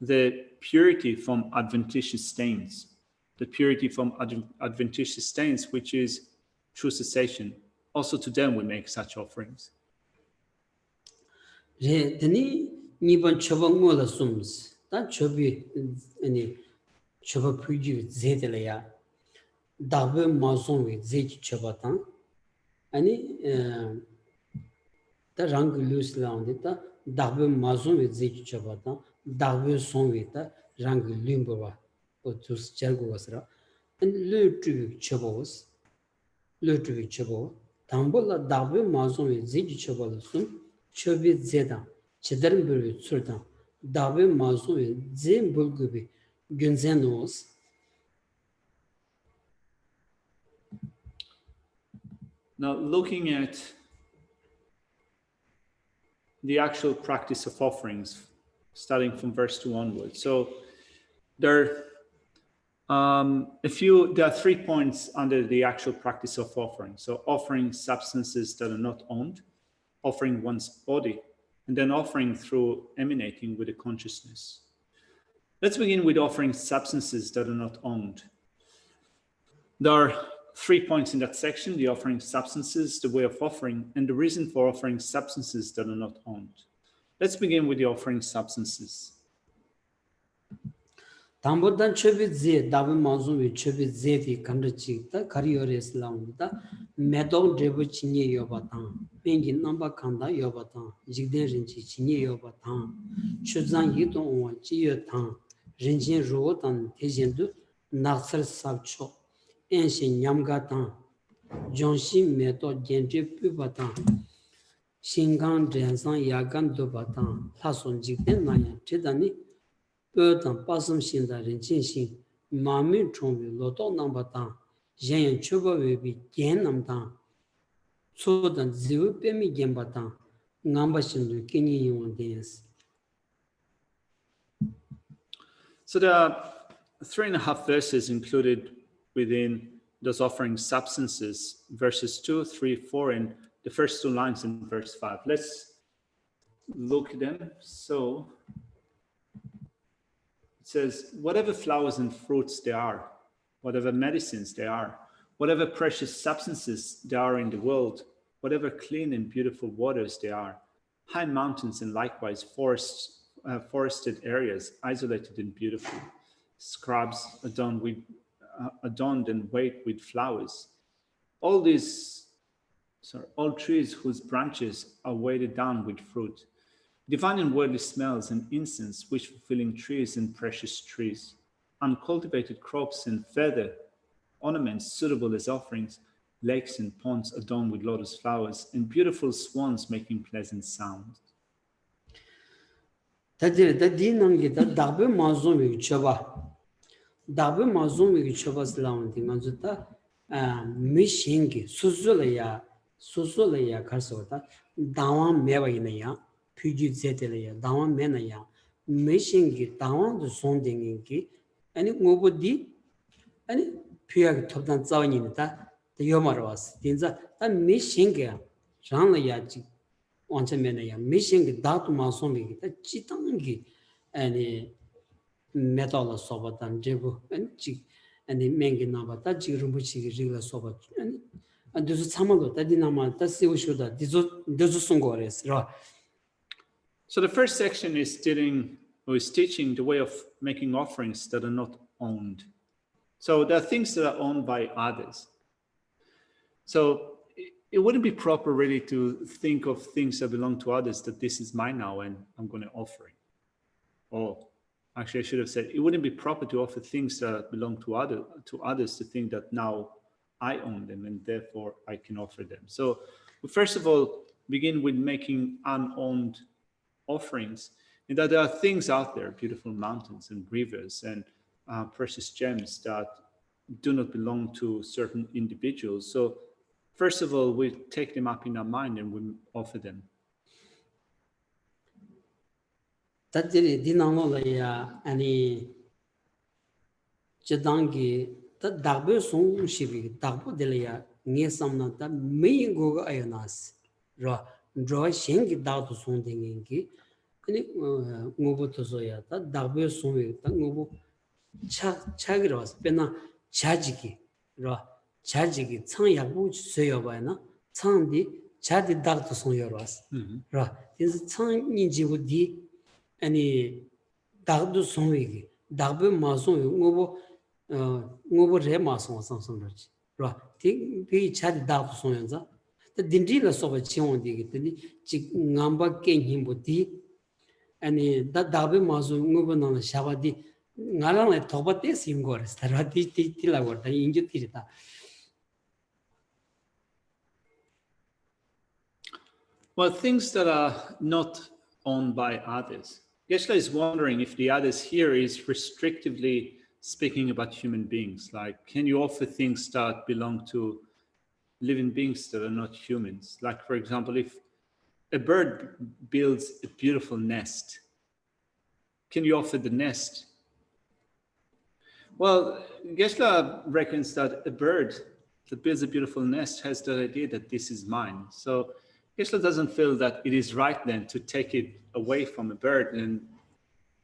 [SPEAKER 1] the purity from adventitious stains, the purity from adventitious stains, which is true cessation. Also to them we make such offerings.
[SPEAKER 3] Deni niban chobang mola sums ta chobi ani choba puji zedela ya dabe mazon we zeki chobatan ani ta rang lus launde ta dabe mazon we zeki chobatan dabe son we ta rang limbo o tus jargo wasra and le tu chobos le tu chobo tambola dabe mazon we zeki chobala sum chobi zeda chedarim bölü Tsultrim dabe mazu zem bulgubi günzenos.
[SPEAKER 1] Now looking at the actual practice of offerings, starting from verse 2 onwards. So there are 3 points under the actual practice of offering. So offering substances that are not owned, offering one's body, and then offering through emanating with a consciousness. Let's begin with offering substances that are not owned. There are 3 points in that section: the offering substances, the way of offering, and the reason for offering substances that are not owned. Let's begin with the offering substances.
[SPEAKER 3] Tambodan chobi ze dabe mazu ve chobi ze fi kandachi ta kariyores launda medong debu chinye yobatan pengi namba kanda yobatan jigden rinchi chinye yobatan chuzan yidong wa chiyo tan rinjin ruo tan tejendu naksar sabcho enshi nyamga tan jonshi medo genje pubatan shingang drensan yagan dobatan lason jigden naya chedani Ödan basım şinda rinçin şin mamin çombi lodo nambatan jen çoba ve bir gen namdan sodan zivu pemi gembatan ngamba şindu kini yon dens.
[SPEAKER 1] So there are 3.5 verses included within those offering substances, verses 2, 3, 4, and the first 2 lines in verse 5. Let's look at them. So it says, whatever flowers and fruits there are, whatever medicines there are, whatever precious substances there are in the world, whatever clean and beautiful waters there are, high mountains and likewise forested areas, isolated and beautiful, scrubs adorned and weighted with flowers, all trees whose branches are weighted down with fruit, divine and worldly smells and incense, wish-fulfilling trees and precious trees, uncultivated crops and feather ornaments suitable as offerings, lakes and ponds adorned with lotus flowers, and beautiful swans making pleasant sounds.
[SPEAKER 3] 피하게 톱단 싸우니까 더 요마로스 진짜 다 미싱게 장래야지 원천면에야 미싱게 다도 마송이 다 지당기 아니 메탈 소바단 제부 아니 맹게 나바다 지금 붙이기 지금 소바 아니 안도서 참아도 다디나마 다 세우셔다 디조 송거레스라.
[SPEAKER 1] So the first section is teaching the way of making offerings that are not owned. So there are things that are owned by others. So it wouldn't be proper really to think of things that belong to others, that this is mine now and I'm going to offer it. Or actually I should have said, it wouldn't be proper to offer things that belong to others to think that now I own them and therefore I can offer them. So we first of all begin with making unowned offerings, in that there are things out there, beautiful mountains and rivers and precious gems that do not belong to certain individuals. So first of all, we take them up in our mind and we offer them.
[SPEAKER 3] 다들이 디나노라야 아니 저당기 다 다베 송시비 다보들이야 녜삼나다 메인고가 아요나스 라 싱기 다도 송댕인기 아니 뭐부터서야 다 다베 송이 다 뭐부 차기로 왔어. 빼나 자지기 라 자지기 창약부 수여봐나 창디 자디 다도 송여로 왔어. 라 그래서 창인지고디 아니 다도 송이기 다베 마송이 뭐부 레 마송 상상들지. 라 디 자디 다도 송여자 딘디라 소바 치원디기 딘디 지 남바 깽힘부디 아니 다베 마송 뭐부나 샤바디 나랑에 도바테 심고르스 다라디티라고 다 인주티리다.
[SPEAKER 1] Well, things that are not owned by others. Geshe is wondering if the others here is restrictively speaking about human beings. Like, can you offer things that belong to living beings that are not humans? Like, for example, if a bird builds a beautiful nest, can you offer the nest? Well, Geshe reckons that a bird that builds a beautiful nest has the idea that this is mine. So Geshe doesn't feel that it is right then to take it away from a bird and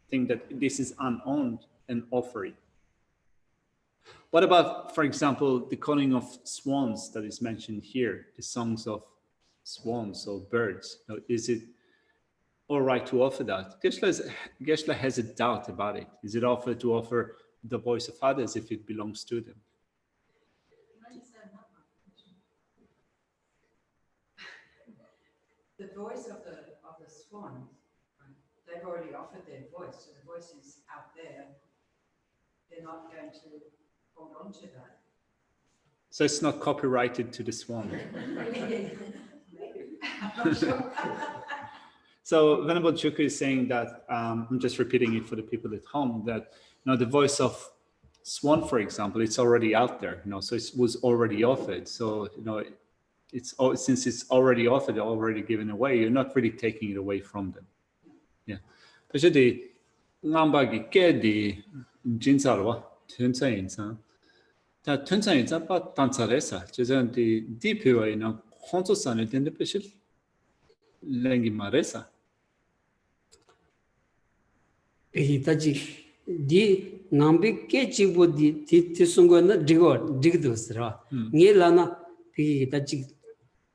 [SPEAKER 1] think that this is unowned and offer it. What about, for example, the calling of swans that is mentioned here, the songs of swans or birds? Is it all right to offer that? Geshe has a doubt about it. Is it offered to offer the voice of others if it belongs to them?
[SPEAKER 2] The voice of the swans, they've already offered their voice, so the voice is out there. They're not going to hold on to that.
[SPEAKER 1] So it's not copyrighted to the swan.
[SPEAKER 2] Maybe. I'm not sure.
[SPEAKER 1] So Venerable Chuka is saying that, I'm just repeating it for the people at home, that the voice of swan, for example, it's already out there, so it was already offered. So, since it's already offered, already given away, you're not really taking it away from them. Yeah. Jadi ngambagi kedi jinsalwa tunsainsa. Ta tunsainsa pa tansaresa. Jadi di piwa ina honso sane tende peshil lengi maresa.
[SPEAKER 3] Pihitaji di nambi kechibo di tisungo na digdosra. Ngelana pihitaji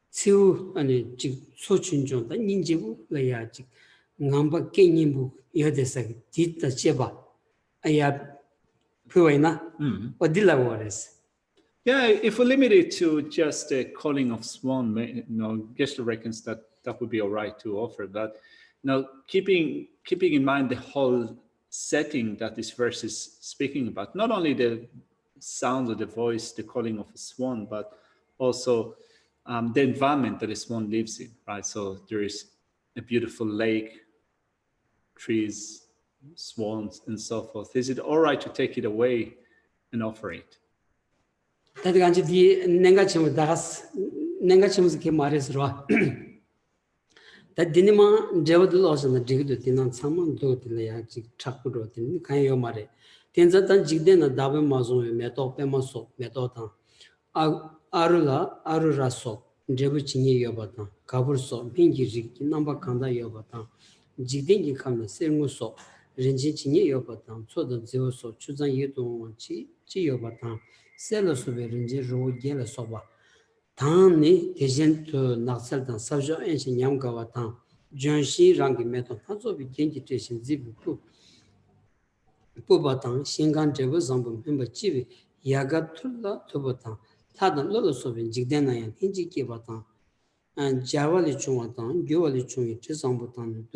[SPEAKER 3] siu ane chik sochunjon da ninjibu laya chik ngamba kenyimbu yodesa dita cheba aya puwaina odila wores.
[SPEAKER 1] Yeah, if we limit it to just a calling of swan, Geshe reckons that that would be all right to offer. But now, keeping in mind the whole setting that this verse is speaking about, not only the sound of the voice, the calling of a swan, but also the environment that a swan lives in, right? So there is a beautiful lake, trees, swans, and so forth. Is it all right to take it away and offer it?
[SPEAKER 3] Tadi ganchi di nenga chimu ke maresra. That dinima jevadul osana jigdu dinan saman do dilaya jig chakuro din kanyo mare. Tenza tan jigde na dabe mazon meto pema so meto tan. Arura so jebu chingi yobatan. Kabur so mingi jig namba kanda yobatan. Jigden gi kamna sermu so renjin chingi yobatan. Choda zeo so chuzan yedon chi yobatan. Selo so be renjin ro gela soba. Tani tejen to naksal dan sabjo enshi nyam gawa tan jonshi rangi meto hazo bi genji teshin zibu pu batang shingan jebo zambu memba chibi yaga tulla tubatan tadan lolo sobi jigdena yan hinji ki batang an jawali chungwa tan gyowali chungwi te zambu tan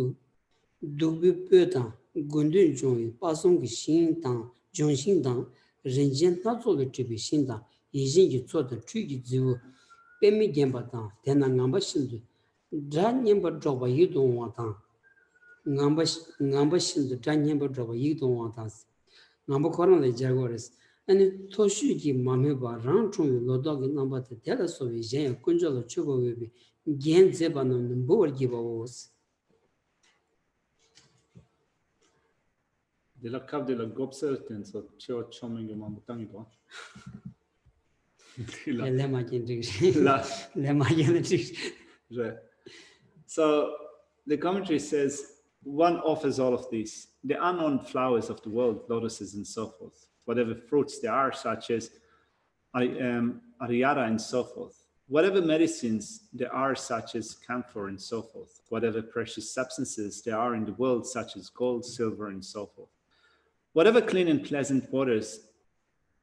[SPEAKER 3] dugbi pyo tan gundun chungwi pasung ki shin tan jonshin tan rinjen hazo le chibi shin tan yijin ki tsotan chugi zivu Pemi Gemba Tang, Tena Ngamba Shindu, Dran Yemba Droba Yidon Watan, Ngamba Shindu, Dran Yemba Droba Yidon Watans, Ngamba Koran Le Jaguars, and Toshuki Mameba, Ranchung, Lodog, Namba Tela Sovi, Jen, Kunjala Chuba Webi, Gen Zebanon, and Boer Giba was.
[SPEAKER 1] De la cap de la gobselten, so Chio Choming Mamutangibo. So the commentary says one offers all of these, the unknown flowers of the world, lotuses and so forth, whatever fruits there are, such as ariara and so forth, whatever medicines there are, such as camphor and so forth, whatever precious substances there are in the world, such as gold, silver, and so forth, whatever clean and pleasant waters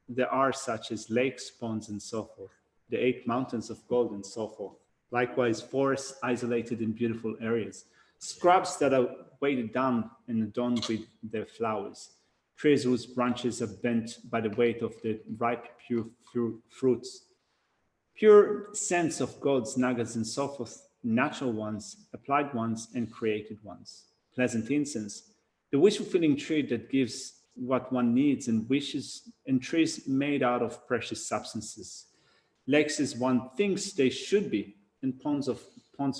[SPEAKER 1] there are, such as lakes, ponds, and so forth, the 8 mountains of gold and so forth. Likewise, forests isolated in beautiful areas, scrubs that are weighted down and adorned with their flowers, trees whose branches are bent by the weight of the ripe, pure fruits, pure scents of gods, nagas, and so forth, natural ones, applied ones, and created ones, pleasant incense, the wish-fulfilling tree that gives what one needs and wishes, and trees made out of precious substances. Lakes as one thinks they should be, and ponds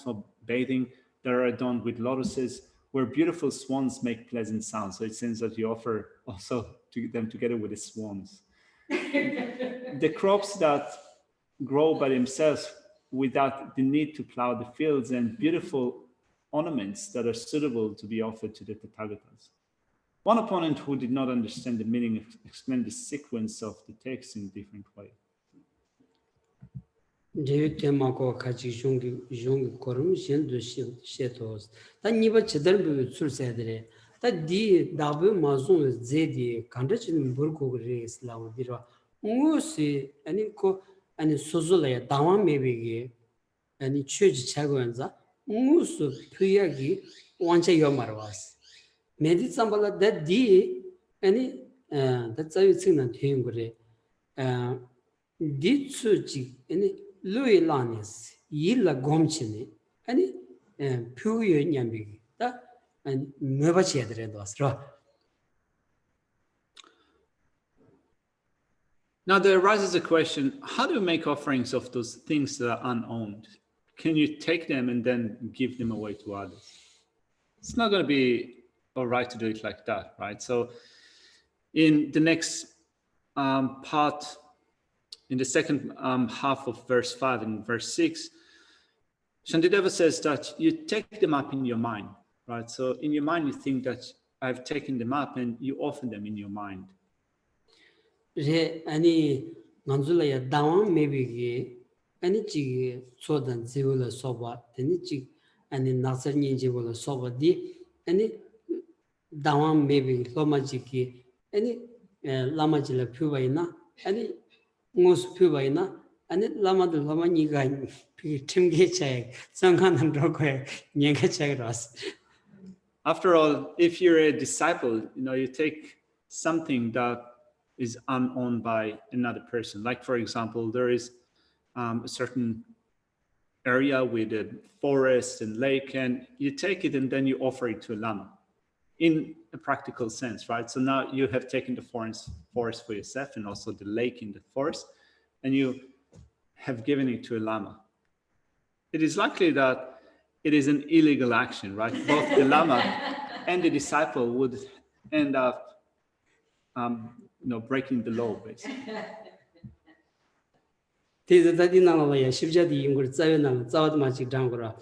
[SPEAKER 1] for bathing that are adorned with lotuses, where beautiful swans make pleasant sounds. So it seems that you offer also to them together with the swans. The crops that grow by themselves without the need to plow the fields, and beautiful ornaments that are suitable to be offered to the Tathagatas. One opponent who did not understand the meaning explained the sequence of the text in a different way.
[SPEAKER 3] Medi Sambala that D any that's how you sing that him did suchi any Louis Lanis Yilla Gomchini any Puyo Nyambi that and never chedred was raw.
[SPEAKER 1] Now there arises a question, how do you make offerings of those things that are unowned? Can you take them and then give them away to others? It's not going to be all right to do it like that, right? So in the next part, in the second half of verse 5 and verse 6, Shantideva says that you take them up in your mind, right? So in your mind, you think that I've taken them up, and you offer them in your mind.
[SPEAKER 3] re ani nganzula ya dawang maybe ge ani chi sodan zewla soba ani chi ani nasar ni jewla soba di ani dawang maybe loma ji ki ani lama ji la phubaina ani ngos phubaina ani lama de lama ni ga pi timge chae sanghan ro ko nyega chae ras.
[SPEAKER 1] After all, if you're a disciple, you take something that is unowned by another person. Like, for example, there is a certain area with a forest and lake, and you take it and then you offer it to a lama in a practical sense, right? So now you have taken the forest for yourself and also the lake in the forest, and you have given it to a lama. It is likely that it is an illegal action, right? Both the lama and the disciple would end up, breaking the law, basically.
[SPEAKER 3] Tezadadi nalaya shibjadi ingur tsawe nal tsawad machik dangura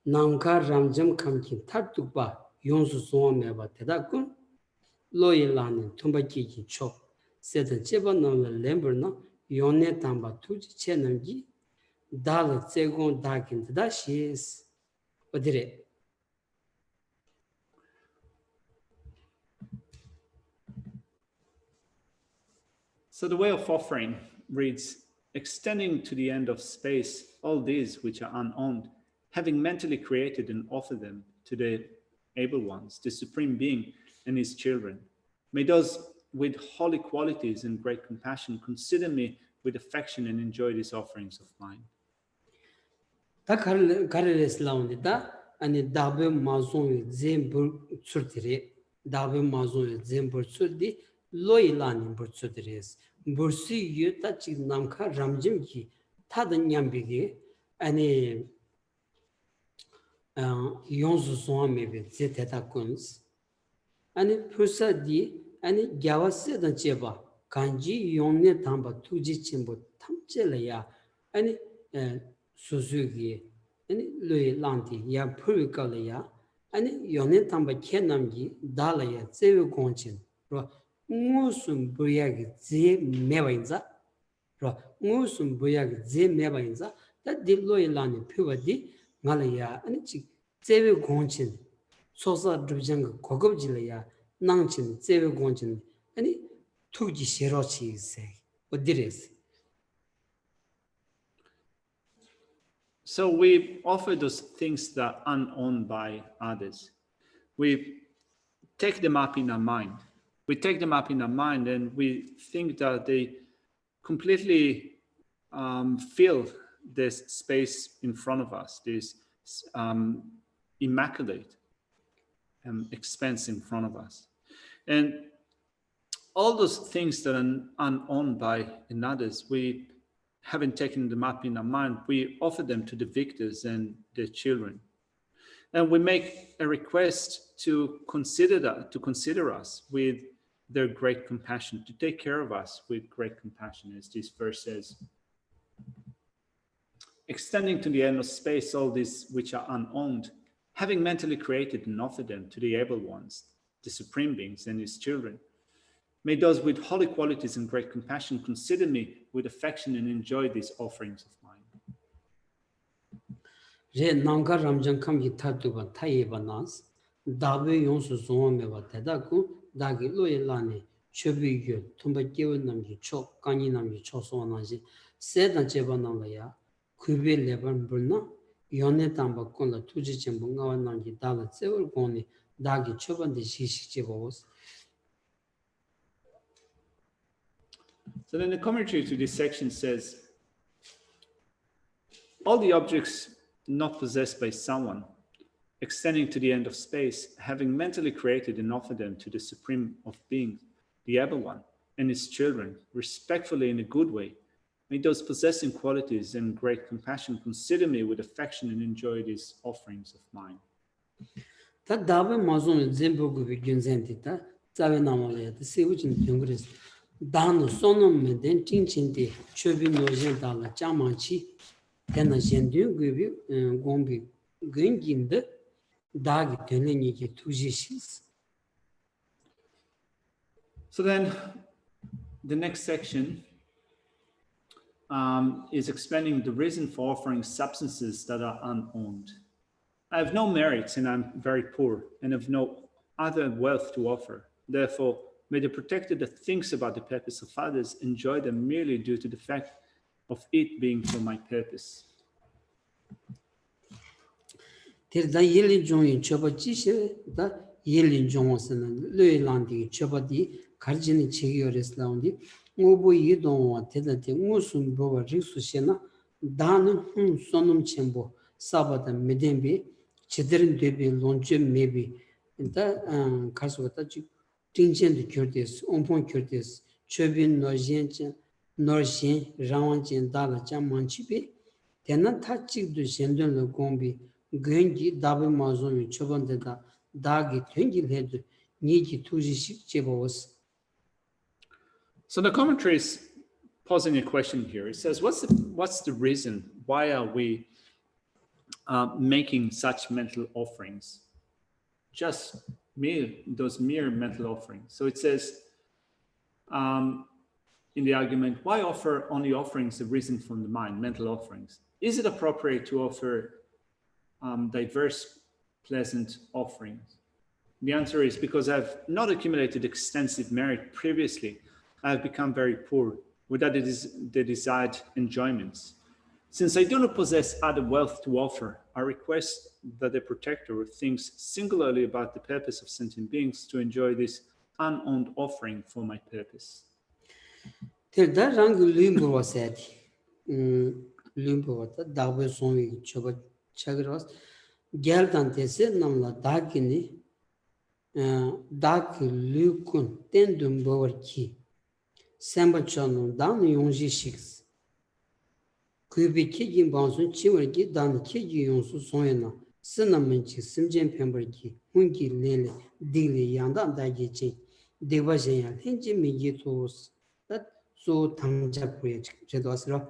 [SPEAKER 3] namkar ramjam kamkin tartukpa yonsu suwa meba teda kun loye lani tumba kiki chok sedan cheba namla lembur na yonne tamba tuji che namgi dala tsegon dakin teda shies. Odire.
[SPEAKER 1] So the way of offering reads, extending to the end of space all these which are unowned, having mentally created and offer them to the able ones, the Supreme Being and his children. May those with holy qualities and great compassion consider me with affection and enjoy these offerings of mine.
[SPEAKER 3] Ta karares laundi da ani dabe mazon zembur tsurtire dabe mazon zembur tsurdi loyi lani bur tsurdires bursi yu ta chik namkha ramjim ki ta da nyambigi ani yonzu soa mebe zeteta kuns ani pursa di ani gyawase dan cheba kanji yonne tamba tuji chimbo tamchela ya ani suzugi ani loyi lanti ya purikala ya ani yonne tamba kenamgi dala ya tsewe gonchin ro ngusum buyagi ze mebainza ro ngusum buyagi ze mebainza ta di loyi lani phuwa di ngala ya ani chi tsewe gonchin sosa drubjang gogobjila ya nangchin tsewe gonchin ani tuji shirochi se odires.
[SPEAKER 1] So we offer those things that are unowned by others. We take them up in our mind. We take them up in our mind and we think that they completely fill this space in front of us, this immaculate expanse in front of us. And all those things that are unowned by others, we haven't taken them up in our mind, we offer them to the victors and their children. And we make a request to consider us with their great compassion, to take care of us with great compassion, as this verse says. Extending to the end of space all these which are unowned, having mentally created and offered them to the able ones, the Supreme Beings and his children. May those with holy qualities and great compassion consider me with affection and enjoy these offerings of mine.
[SPEAKER 3] Re nangka ramjang kamki tatuba tayeba nas, dabe yonsu zonwa meba tedaku, dagi loye lani, chobi yu, tumba gewe namji chok, kanyi namji chok sowa nanji, sedan cheba namla ya, kube leban burna, yone tamba konla tuji chenpo ngawa namji dala tsewar koni, dagi chobandi shishik cheba was.
[SPEAKER 1] So then the commentary to this section says, all the objects not possessed by someone, extending to the end of space, having mentally created and offered them to the Supreme of Beings, the Able One, and his children, respectfully in a good way, may those possessing qualities and great compassion consider me with affection and enjoy these offerings of mine.
[SPEAKER 3] Ta dabe mazon zembogu bi gyunzenti ta tsawe namala ta sewuchin gyungres danu sonom me den tingchindi chobi nojen dala chamanchi tena jendyu gubi gombi gunginde dagi teneni ki tujishis
[SPEAKER 1] So then the next section is explaining the reason for offering substances that are unowned. I have no merits and I'm very poor and have no other wealth to offer. Therefore, may the protector that thinks about the purpose of others enjoy them merely due to the fact of it being for my purpose.
[SPEAKER 3] Tirda yelin jongi choba jishe da yelin jongosana lue landi choba di karjini chigiyores laundi ngobo yidongwa teda te ngosum boba riksu shena danu sonum chenbo sabada medembe chidirin debi lonche mebi da karsuwa da tingchen de kyurdes ompon kyurdes chobin norshen rawanchen dala chan manchibe tena tachik du shendon lo gombi göngi dabe mazon chobande da dagi töngi ledu niji tuji shik chebos.
[SPEAKER 1] So the commentary is posing a question here. It says, what's the reason? Why are we making such mental offerings? Just those mere mental offerings. So it says in the argument, why offer only offerings arisen from the mind, mental offerings? Is it appropriate to offer diverse, pleasant offerings? The answer is because I've not accumulated extensive merit previously. I've become very poor without the desired enjoyments. Since I do not possess other wealth to offer, I request that the protector thinks singularly about the purpose of sentient beings to enjoy this unowned offering for my purpose.
[SPEAKER 3] Tirda rangi limbo wasati, limbo wata dagwe songi choba chagras, gyaldan tese namla dagini, dagi lukun tendum bawar ki, samba chanu dan yongji shiks. Kubi kegi bansun chiwargi dan kegi yongsu sonyana, sinamanchi simjen pembargi, hungi lele, digli yandan dagi chen, deba jenya, henji migi tos, that so tangjapuye chedwasra.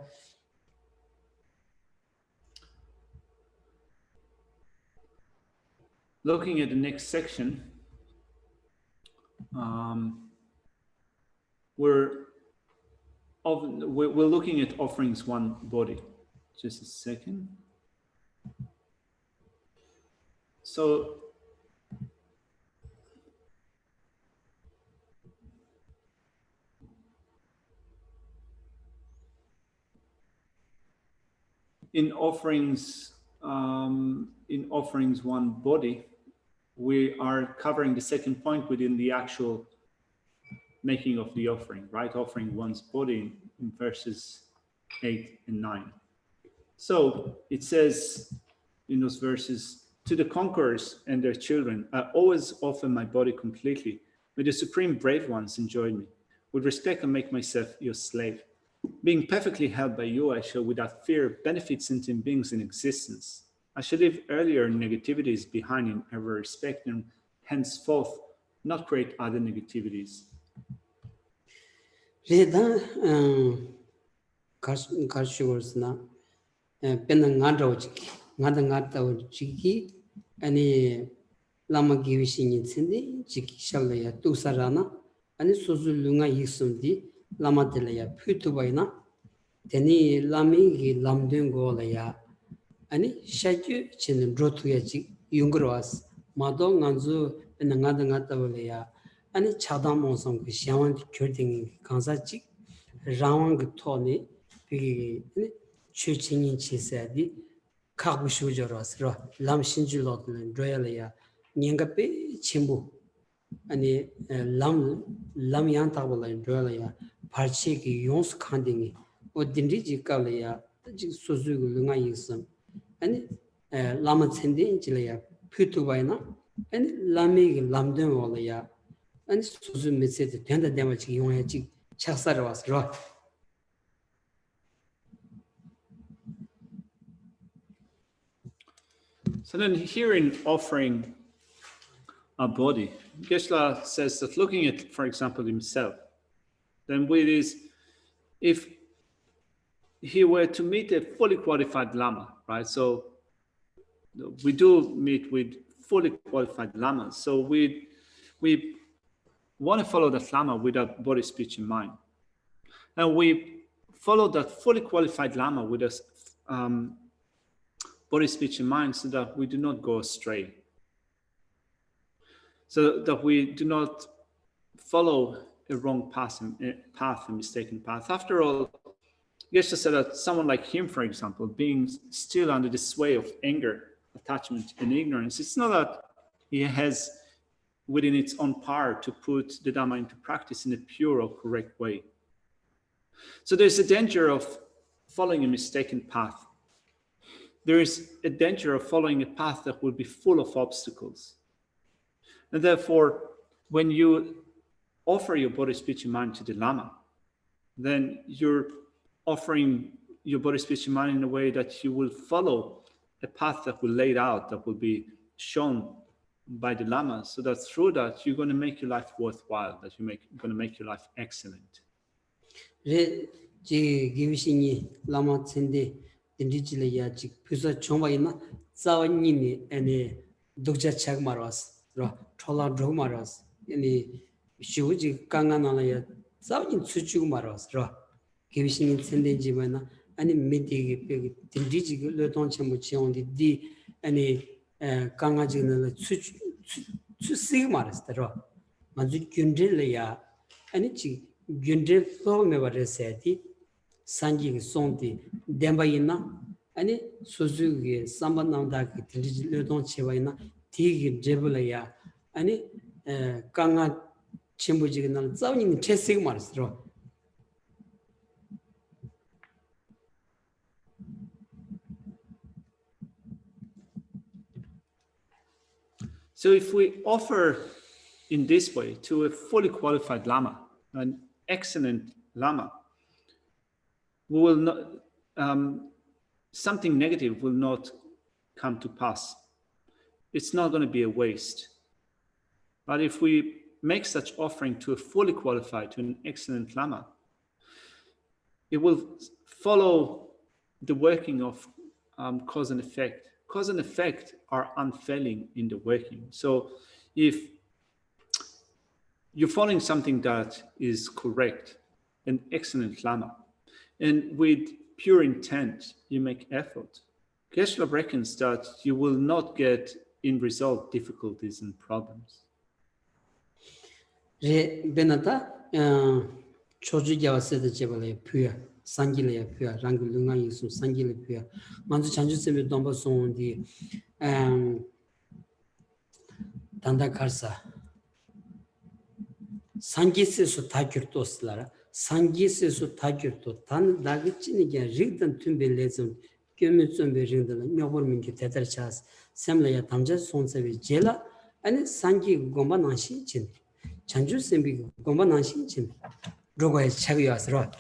[SPEAKER 1] Looking at the next section, we're looking at offerings one body. Just a second. So in offerings one body, we are covering the second point within the actual making of the offering, right? Offering one's body in verses 8 and 9. So it says in those verses, to the conquerors and their children, I always offer my body completely. May the supreme brave ones enjoy me. With respect, I make myself your slave. Being perfectly held by you, I shall without fear benefit sentient beings in existence. I shall leave earlier negativities behind in ever respect and henceforth not create other negativities.
[SPEAKER 3] Reda karshugors na pena ngada chiki ani lama givishi nitsindi chiki shalaya tusarana ani suzu lunga yisumdi lama delaya putubayna teni lami gi lamdungo laya ani shakyu chen rotuya chik yungros mado nganzu pena ngada laya ani chadam onsam ku shawan kyording kansa chik rawang thoni pi chuchingin chisadi kagu shujoros ro lam shinju lotlen royalaya nyengape chimbu ani lam yang tabla royalaya parche ki yons khandingi o dindri ji kalaya ji suzu lunga yisam ani lama tsende jilaya phutu baina ani lami lamden olaya ani suzu metsed tenda dema chi yongya chi chaksar was ro.
[SPEAKER 1] So then here in offering a body, Geshe says that looking at, for example, himself, then with his, if he were to meet a fully qualified Lama, right? So we do meet with fully qualified Lamas. So we want to follow that Lama with our body, speech, and mind. And we follow that fully qualified Lama with us body, speech, and mind, so that we do not go astray. So that we do not follow a wrong path, a mistaken path. After all, Geshe said that someone like him, for example, being still under the sway of anger, attachment, and ignorance, it's not that he has within its own power to put the Dhamma into practice in a pure or correct way. So there's a danger of following a mistaken path. There is a danger of following a path that will be full of obstacles. And therefore, when you offer your body, speech, and mind to the Lama, then you're offering your body, speech, and mind in a way that you will follow a path that will lay out, that will be shown by the Lama, so that through that, you're going to make your life worthwhile, that you're going to make your life excellent.
[SPEAKER 3] Lama individually pisa chomba zawani any dukja chak maras trola drog maras any shivuji kanganala zawin tsuchu maras giving sending jimana any midi indigi leton chamuchi on the d any kangajin tsu sigmaras mazu gyundrelia any gyundre flow never said Sanji Sonti, Dembaina, any Suzuki, Sambananda, Leton Chivaina, Tigi Jebulaya, any Kanga Chimbujigan, Zawin Chessing Master.
[SPEAKER 1] So if we offer in this way to a fully qualified Lama, an excellent Lama, we will not, something negative will not come to pass. It's not going to be a waste. But if we make such offering to a fully qualified, to an excellent Lama, it will follow the working of cause and effect. Cause and effect are unfailing in the working. So if you're following something that is correct, an excellent Lama, and with pure intent, you make effort, Geshe reckons that you will not get in result difficulties and problems.
[SPEAKER 3] Benata, Chojuja said the Jebale Pua, Sangile Pua, Rangulunga Yusum, Sangile Pua, Manzu Chanju Domba Son, the Tanda Karsa. Sangisi su takirtos lara, Sangisi su takirto, Tan Dagiciniga, Rigdan Tumbelezum, Gumitsum Berindala, Novorminki Tetrachas, Semlaya Tamja Sonsevi Jela, and Sangi Gombanashi Chin. Chanju Sembi Gombanashi Chin. Droga is Chavias Rot.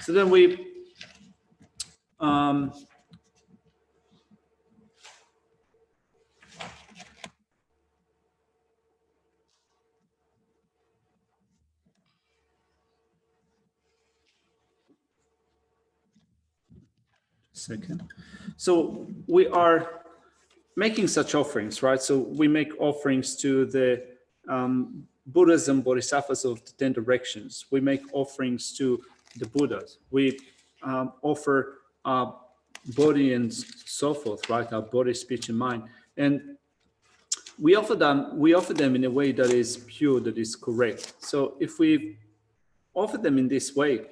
[SPEAKER 1] So then we So we are making such offerings, right? So we make offerings to the Buddhas and Bodhisattvas of the 10 directions. We make offerings to the Buddhas. We offer our body and so forth, right? Our body, speech, and mind. And we offer them in a way that is pure, that is correct. So if we offer them in this way,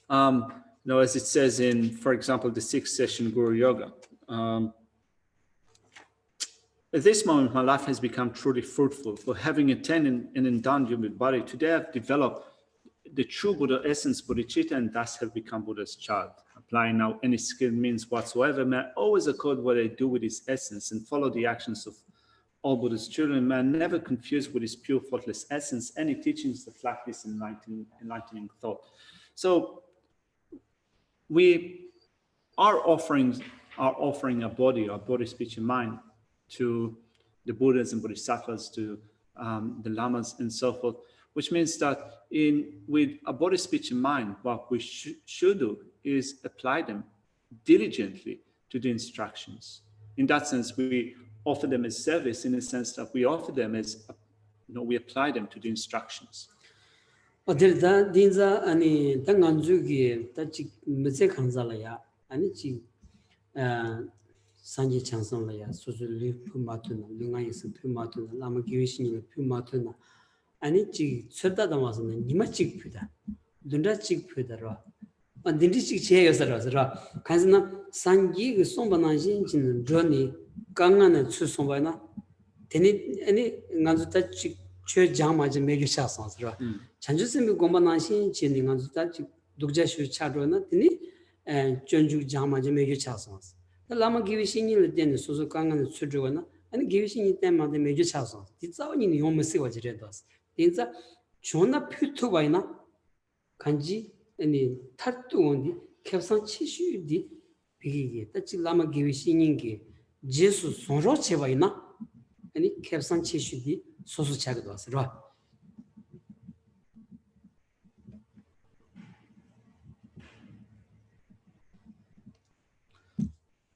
[SPEAKER 1] as it says in, for example, the 6th session Guru Yoga, at this moment, my life has become truly fruitful. For having attained and endowed human body, today I've developed the true Buddha essence, bodhicitta, and thus have become Buddha's child. Applying now any skilled means whatsoever, may I always accord what I do with his essence and follow the actions of all Buddha's children. May I never confuse with his pure, faultless essence any teachings that lack this enlightening thought. So we are offering our body, speech, and mind to the Buddhas and Bodhisattvas, to the Lamas and so forth, which means that with a body, speech, and mind, what we should do is apply them diligently to the instructions. In that sense, we offer them as service in the sense that we offer them as, we apply them to the instructions.
[SPEAKER 3] 어딜다 딘자 아니 당간주기 다치 메세 칸자라야 아니지 산지 창성라야 소줄리 품마트나 능아이스 품마트나 라마 기위신이 품마트나 아니지 쳤다다 와서는 니마직 피다 눈다직 피다라 안딘디직 제여서라서라 간스나 산기 그 송바나신진 저니 강안에 추송바나 되니 아니 간주다직 최장마지 매주샤선스라 잔주스미 공부나신 진행한다 독자슈 차로나 되니 전주 장마지 매주차선스 라마 기위신이 되는 소소 강안에 추주거나 아니 기위신이 때마다 매주차선 디자원이 용메시가 지레다스 진짜 존나 퓨투바이나 간지 아니 탈도온디 캡산 치슈디 비기게 따지 라마 기위신인게 제수 손로체바이나 아니 캡산 치슈디 소소 차가도 왔으라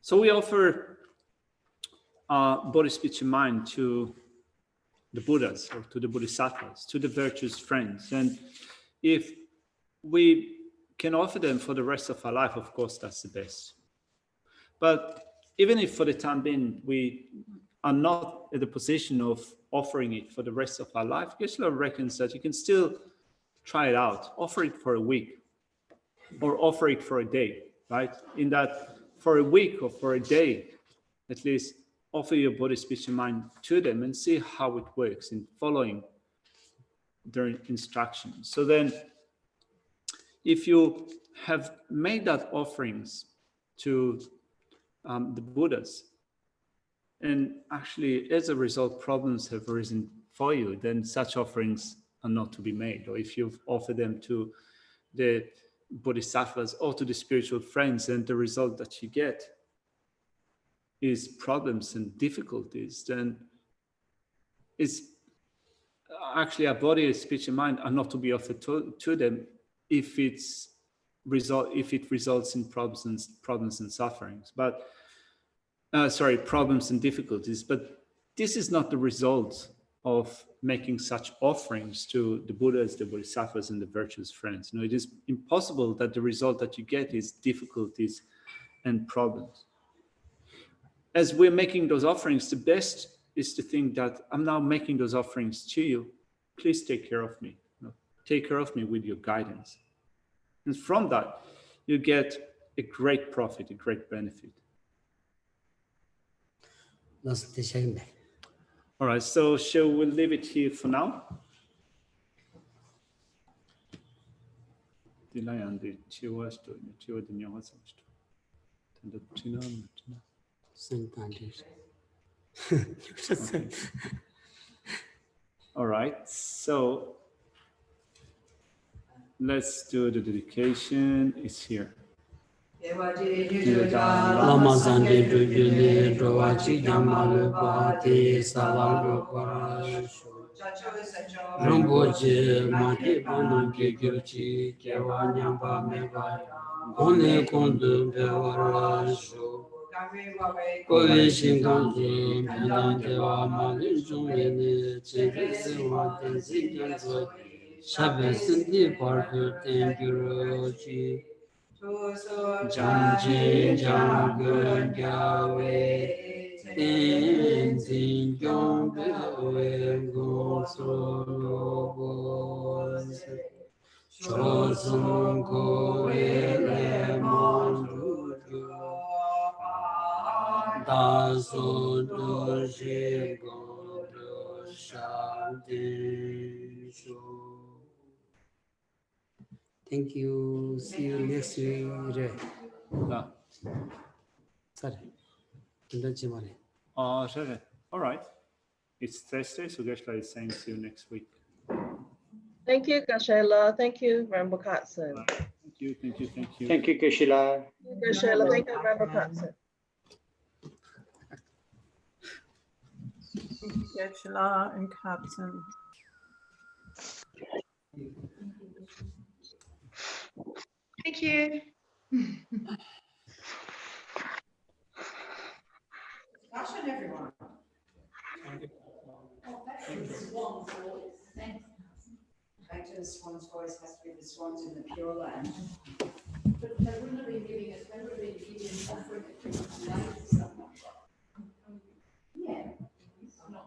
[SPEAKER 1] So we offer body, speech, and mind to the Buddhas or to the Bodhisattvas, to the virtuous friends. And if we can offer them for the rest of our life, of course, that's the best. But even if for the time being, we are not in the position of offering it for the rest of our life, Geshe reckons that you can still try it out, offer it for a week or offer it for a day, right? In that for a week or for a day, at least offer your body, speech, and mind to them and see how it works in following their instructions. So then if you have made that offerings to the Buddhas, and actually as a result problems have arisen for you, then such offerings are not to be made. Or if you've offered them to the Bodhisattvas or to the spiritual friends and the result that you get is problems and difficulties, then it's actually our body, speech, and mind are not to be offered to them if it results in problems and sufferings. But problems and difficulties. But this is not the result of making such offerings to the Buddhas, the Bodhisattvas, and the virtuous friends. It is impossible that the result that you get is difficulties and problems. As we're making those offerings, the best is to think that I'm now making those offerings to you. Please take care of me. Take care of me with your guidance. And from that, you get a great profit, a great benefit. All right, so shall we leave it here for now? All right, so let's do the dedication. It's here.
[SPEAKER 3] Lama Sante Jujune Drovachi Yamalu Bhati Salango Parasho Ramboje Mati Panu Kikirchi Kewa Nyamba Mevaya One Kondu Bevarasho Kowe Shinkanzu Mendan Kewa Mali Jungene Chebe Sewa Tensi Kyanzo Shabe Sindi Pardu Tengyurochi Janji Jangun Gawe Tenzin Yongbe Gosoro Chosun Kowe Lemon Rujo Daso Doshi Godo Shantin Shu. Thank you. See you next week. Sorry.
[SPEAKER 1] All right. It's Thursday, so Geshe is saying see you next week.
[SPEAKER 4] Thank you, Geshe. Thank you, Rambo Katzen.
[SPEAKER 1] Thank you.
[SPEAKER 5] Thank you, Geshe.
[SPEAKER 4] Geshe, thank you, Rambo Katzen.
[SPEAKER 2] Geshe and Katzen.
[SPEAKER 6] Thank you.
[SPEAKER 2] Discussion, everyone. swans in the Pure Land.